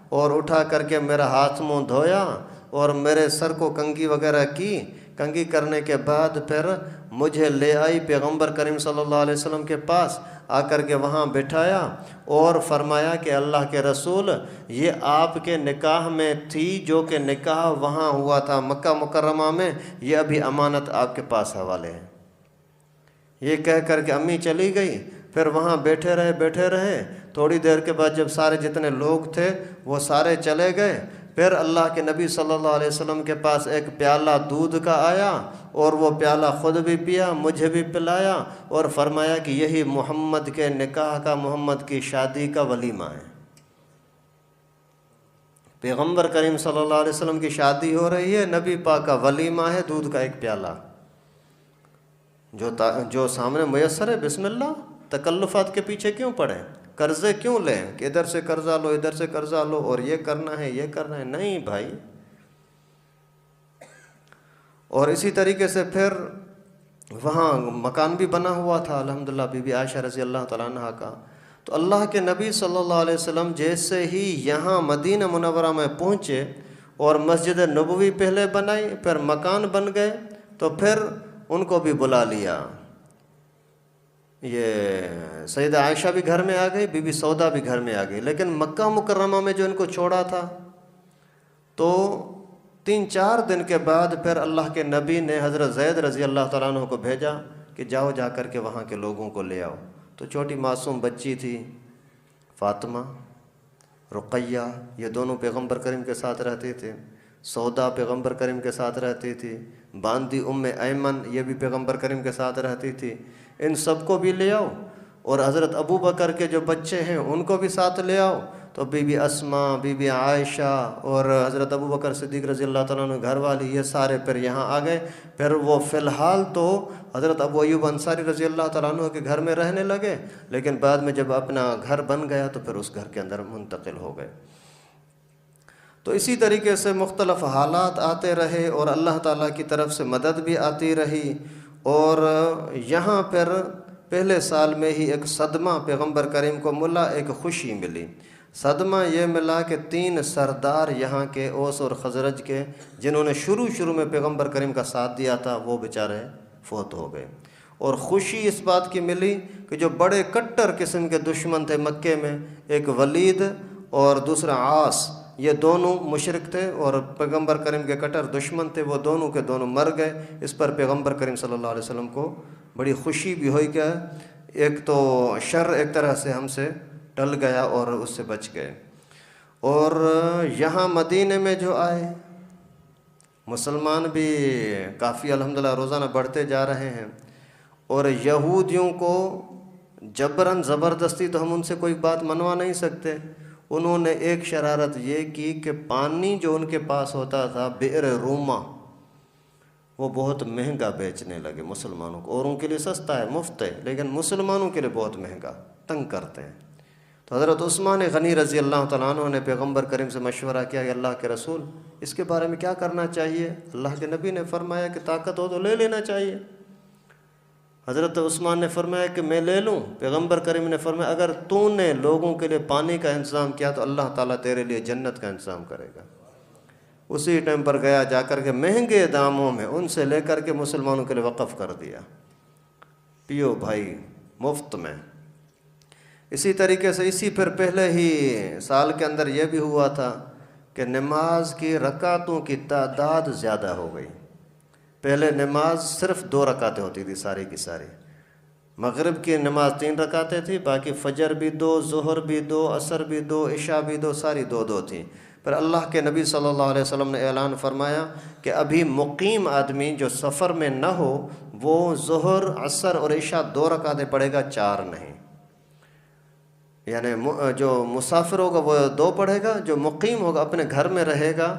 اور اٹھا کر کے میرا ہاتھ منہ دھویا اور میرے سر کو کنگھی وغیرہ کی. کنگھی کرنے کے بعد پھر مجھے لے آئی پیغمبر کریم صلی اللہ علیہ وسلم کے پاس، آ کر کے وہاں بٹھایا اور فرمایا کہ اللہ کے رسول یہ آپ کے نکاح میں تھی، جو کہ نکاح وہاں ہوا تھا مکہ مکرمہ میں، یہ ابھی امانت آپ کے پاس حوالے ہے. یہ کہہ کر کے امی چلی گئی. پھر وہاں بیٹھے رہے. تھوڑی دیر کے بعد جب سارے جتنے لوگ تھے وہ سارے چلے گئے، پھر اللہ کے نبی صلی اللہ علیہ وسلم کے پاس ایک پیالہ دودھ کا آیا اور وہ پیالہ خود بھی پیا، مجھے بھی پلایا اور فرمایا کہ یہی محمد کے نکاح کا، محمد کی شادی کا ولیمہ ہے. پیغمبر کریم صلی اللہ علیہ وسلم کی شادی ہو رہی ہے، نبی پاک کا ولیمہ ہے، دودھ کا ایک پیالہ جو سامنے میسر ہے. بسم اللہ، تکلفات کے پیچھے کیوں پڑے، قرضے کیوں لیں کہ ادھر سے قرضہ لو ادھر سے قرضہ لو اور یہ کرنا ہے نہیں بھائی. اور اسی طریقے سے پھر وہاں مکان بھی بنا ہوا تھا الحمدللہ بی بی عائشہ رضی اللہ تعالیٰ عنہ کا. تو اللہ کے نبی صلی اللہ علیہ وسلم جیسے ہی یہاں مدینہ منورہ میں پہنچے اور مسجد نبوی پہلے بنائی، پھر مکان بن گئے، تو پھر ان کو بھی بلا لیا. یہ سیدہ عائشہ بھی گھر میں آ گئی، بی بی سودا بھی گھر میں آ گئی. لیکن مکہ مکرمہ میں جو ان کو چھوڑا تھا تو 3-4 دن کے بعد پھر اللہ کے نبی نے حضرت زید رضی اللہ تعالیٰ عنہ کو بھیجا کہ جاؤ جا کر کے وہاں کے لوگوں کو لے آؤ. تو چھوٹی معصوم بچی تھی فاطمہ، رقیہ، یہ دونوں پیغمبر کریم کے ساتھ رہتے تھے. سودا پیغمبر کریم کے ساتھ رہتی تھی. باندی ایمن یہ بھی پیغمبر کریم کے ساتھ رہتی تھی. ان سب کو بھی لے آؤ اور حضرت ابو بکر کے جو بچے ہیں ان کو بھی ساتھ لے آؤ. تو بی بی اسماء، بی بی عائشہ اور حضرت ابو بکر صدیق رضی اللہ تعالیٰ عنہ گھر والی، یہ سارے پھر یہاں آ گئے. پھر وہ فی الحال تو حضرت ابو ایوب انصاری رضی اللہ تعالیٰ عنہ کے گھر میں رہنے لگے، لیکن بعد میں جب اپنا گھر بن گیا تو پھر اس گھر کے اندر منتقل ہو گئے. تو اسی طریقے سے مختلف حالات آتے رہے اور اللہ تعالیٰ کی طرف سے مدد بھی آتی رہی. اور یہاں پھر پہلے سال میں ہی ایک صدمہ پیغمبر کریم کو ملا، ایک خوشی ملی. صدمہ یہ ملا کہ 3 سردار یہاں کے اوس اور خزرج کے، جنہوں نے شروع میں پیغمبر کریم کا ساتھ دیا تھا، وہ بیچارے فوت ہو گئے. اور خوشی اس بات کی ملی کہ جو بڑے کٹر قسم کے دشمن تھے مکے میں، ایک ولید اور دوسرا عاص، یہ دونوں مشرک تھے اور پیغمبر کریم کے کٹر دشمن تھے، وہ دونوں کے دونوں مر گئے. اس پر پیغمبر کریم صلی اللہ علیہ وسلم کو بڑی خوشی بھی ہوئی کہ ایک تو شر ایک طرح سے ہم سے ٹل گیا اور اس سے بچ گئے. اور یہاں مدینے میں جو آئے مسلمان بھی کافی الحمدللہ روزانہ بڑھتے جا رہے ہیں. اور یہودیوں کو جبراً زبردستی تو ہم ان سے کوئی بات منوا نہیں سکتے۔ انہوں نے ایک شرارت یہ کی کہ پانی جو ان کے پاس ہوتا تھا بئر روما، وہ بہت مہنگا بیچنے لگے مسلمانوں کو۔ اوروں کے لیے سستا ہے، مفت ہے، لیکن مسلمانوں کے لیے بہت مہنگا، تنگ کرتے ہیں۔ تو حضرت عثمان غنی رضی اللہ تعالیٰ عنہ نے پیغمبر کریم سے مشورہ کیا کہ اللہ کے رسول اس کے بارے میں کیا کرنا چاہیے؟ اللہ کے نبی نے فرمایا کہ طاقت ہو تو لے لینا چاہیے۔ حضرت عثمان نے فرمایا کہ میں لے لوں؟ پیغمبر کریم نے فرمایا اگر تو نے لوگوں کے لیے پانی کا انتظام کیا تو اللہ تعالیٰ تیرے لیے جنت کا انتظام کرے گا۔ اسی ٹائم پر گیا، جا کر کے مہنگے داموں میں ان سے لے کر کے مسلمانوں کے لیے وقف کر دیا، پیو بھائی مفت میں۔ اسی طریقے سے اسی پھر پہلے ہی سال کے اندر یہ بھی ہوا تھا کہ نماز کی رکعتوں کی تعداد زیادہ ہو گئی۔ پہلے نماز صرف 2 رکعتیں ہوتی تھی ساری کی ساری۔ مغرب کی نماز 3 رکعتیں تھی، باقی فجر بھی 2، ظہر بھی 2، عصر بھی 2، عشاء بھی 2، ساری 2 تھیں۔ پھر اللہ کے نبی صلی اللہ علیہ وسلم نے اعلان فرمایا کہ ابھی مقیم آدمی جو سفر میں نہ ہو وہ ظہر، عصر اور عشاء 2 رکعتیں پڑھے گا، 4 نہیں۔ یعنی جو مسافر ہوگا وہ 2 پڑھے گا، جو مقیم ہوگا اپنے گھر میں رہے گا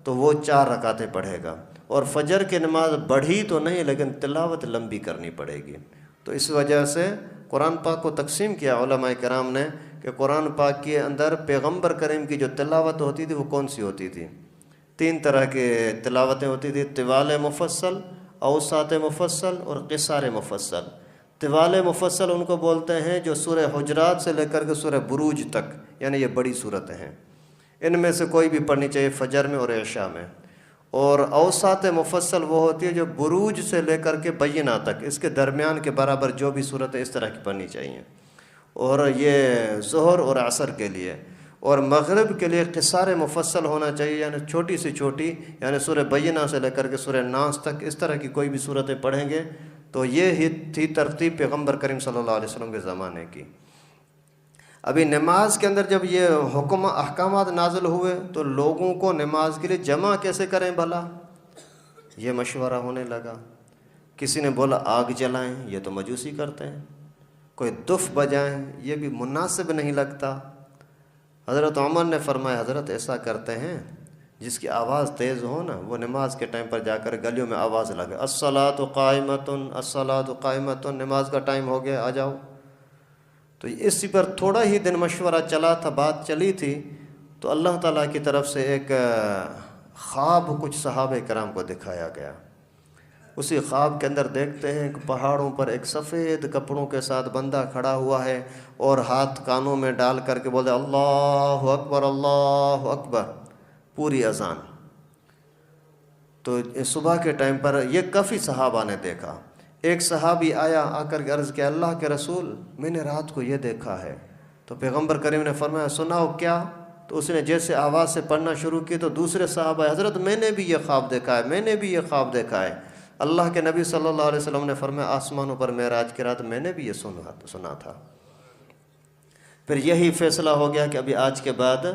تو وہ 4 رکعتیں پڑھے گا۔ اور فجر کی نماز بڑھی تو نہیں لیکن تلاوت لمبی کرنی پڑے گی۔ تو اس وجہ سے قرآن پاک کو تقسیم کیا علماء کرام نے کہ قرآن پاک کے اندر پیغمبر کریم کی جو تلاوت ہوتی تھی وہ کون سی ہوتی تھی؟ 3 طرح کے تلاوتیں ہوتی تھی، طوال مفصل، اوساط مفصل اور قصار مفصل۔ طوال مفصل ان کو بولتے ہیں جو سورہ حجرات سے لے کر کے سورہ بروج تک، یعنی یہ بڑی صورتیں ہیں، ان میں سے کوئی بھی پڑھنی چاہیے فجر میں اور عشاء میں۔ اور اوساط مفصل وہ ہوتی ہے جو بروج سے لے کر کے بینہ تک، اس کے درمیان کے برابر جو بھی صورتیں اس طرح کی پڑھنی چاہیے۔ اور یہ ظہر اور عصر کے لیے، اور مغرب کے لیے قصار مفصل ہونا چاہیے، یعنی چھوٹی سے چھوٹی، یعنی سورہ بینہ سے لے کر کے سورہ ناس تک اس طرح کی کوئی بھی صورتیں پڑھیں گے تو یہ ہی تھی ترتیب پیغمبر کریم صلی اللہ علیہ وسلم کے زمانے کی۔ ابھی نماز کے اندر جب یہ حکم احکامات نازل ہوئے تو لوگوں کو نماز کے لیے جمع کیسے کریں بھلا، یہ مشورہ ہونے لگا۔ کسی نے بولا آگ جلائیں، یہ تو مجوسی کرتے ہیں۔ کوئی دف بجائیں، یہ بھی مناسب نہیں لگتا۔ حضرت عمر نے فرمایا حضرت ایسا کرتے ہیں جس کی آواز تیز ہو نا وہ نماز کے ٹائم پر جا کر گلیوں میں آواز لگے، الصلاۃ قائمۃ الصلاۃ قائمۃ، نماز کا ٹائم ہو گیا، آ جاؤ۔ تو اسی پر تھوڑا ہی دن مشورہ چلا تھا، بات چلی تھی، تو اللہ تعالیٰ کی طرف سے ایک خواب کچھ صحابہ کرام کو دکھایا گیا۔ اسی خواب کے اندر دیکھتے ہیں کہ پہاڑوں پر ایک سفید کپڑوں کے ساتھ بندہ کھڑا ہوا ہے اور ہاتھ کانوں میں ڈال کر کے بولتے اللہ اکبر اللہ اکبر، پوری اذان۔ تو صبح کے ٹائم پر یہ کافی صحابہ نے دیکھا۔ ایک صحابی آیا، آ کر کے عرض کیا اللہ کے رسول میں نے رات کو یہ دیکھا ہے۔ تو پیغمبر کریم نے فرمایا سناؤ کیا؟ تو اس نے جیسے آواز سے پڑھنا شروع کی تو دوسرے صحابہ حضرت میں نے بھی یہ خواب دیکھا ہے، میں نے بھی یہ خواب دیکھا ہے۔ اللہ کے نبی صلی اللہ علیہ وسلم نے فرمایا آسمانوں پر معراج کی رات میں نے بھی یہ سنا تھا۔ پھر یہی فیصلہ ہو گیا کہ ابھی آج کے بعد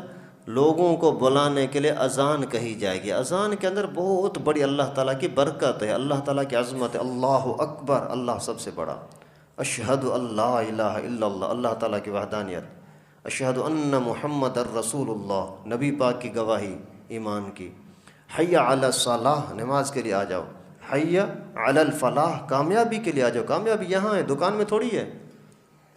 لوگوں کو بلانے کے لیے اذان کہی جائے گی۔ اذان کے اندر بہت بڑی اللہ تعالیٰ کی برکت ہے، اللہ تعالیٰ کی عظمت ہے۔ اللہ اکبر، اللہ سب سے بڑا۔ اشہد اللہ الہ الا اللہ، اللہ تعالیٰ کی وحدانیت۔ اشہد ان محمد الرسول اللہ، نبی پاک کی گواہی ایمان کی۔ حی علی الصلاح، نماز کے لیے آ جاؤ۔ حی علی الفلاح، کامیابی کے لیے آ جاؤ۔ کامیابی یہاں ہے، دکان میں تھوڑی ہے،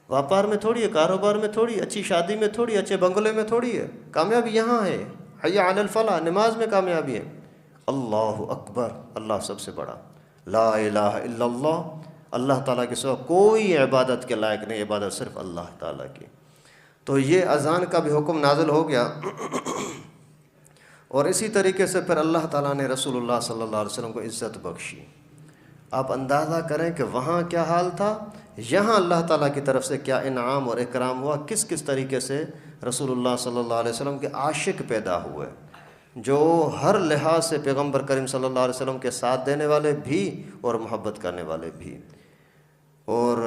واپار میں تھوڑی ہے، کاروبار میں تھوڑی، اچھی شادی میں تھوڑی، اچھے بنگلے میں تھوڑی ہے، کامیابی یہاں ہے۔ حی علی الفلاح، نماز میں کامیابی ہے۔ اللہ اکبر، اللہ سب سے بڑا۔ لا الہ الا اللہ، اللہ تعالیٰ کے سوا کوئی عبادت کے لائق نہیں، عبادت صرف اللہ تعالیٰ کی۔ تو یہ اذان کا بھی حکم نازل ہو گیا۔ اور اسی طریقے سے پھر اللہ تعالیٰ نے رسول اللہ صلی اللہ علیہ وسلم کو عزت بخشی۔ آپ اندازہ کریں کہ وہاں کیا حال تھا، یہاں اللہ تعالیٰ کی طرف سے کیا انعام اور اکرام ہوا، کس کس طریقے سے رسول اللہ صلی اللہ علیہ وسلم کے عاشق پیدا ہوئے، جو ہر لحاظ سے پیغمبر کریم صلی اللہ علیہ وسلم کے ساتھ دینے والے بھی اور محبت کرنے والے بھی۔ اور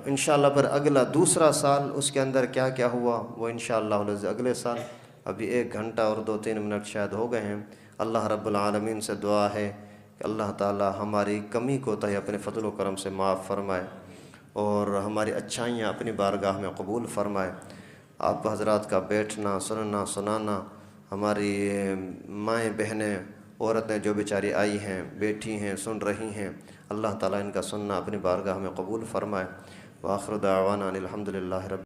انشاءاللہ پھر اگلا دوسرا سال اس کے اندر کیا کیا ہوا وہ انشاءاللہ اگلے سال، ابھی 1 گھنٹہ اور 2-3 منٹ شاید ہو گئے ہیں۔ اللہ رب العالمین سے دعا ہے کہ اللہ تعالی ہماری کمی کوتاہی اپنے فضل و کرم سے معاف فرمائے، اور ہماری اچھائیاں اپنی بارگاہ میں قبول فرمائے۔ آپ حضرات کا بیٹھنا، سننا، سنانا، ہماری مائیں بہنیں، عورتیں جو بیچاری آئی ہیں، بیٹھی ہیں، سن رہی ہیں، اللہ تعالیٰ ان کا سننا اپنی بارگاہ میں قبول فرمائے۔ وآخر دعوانا ان الحمد للہ رب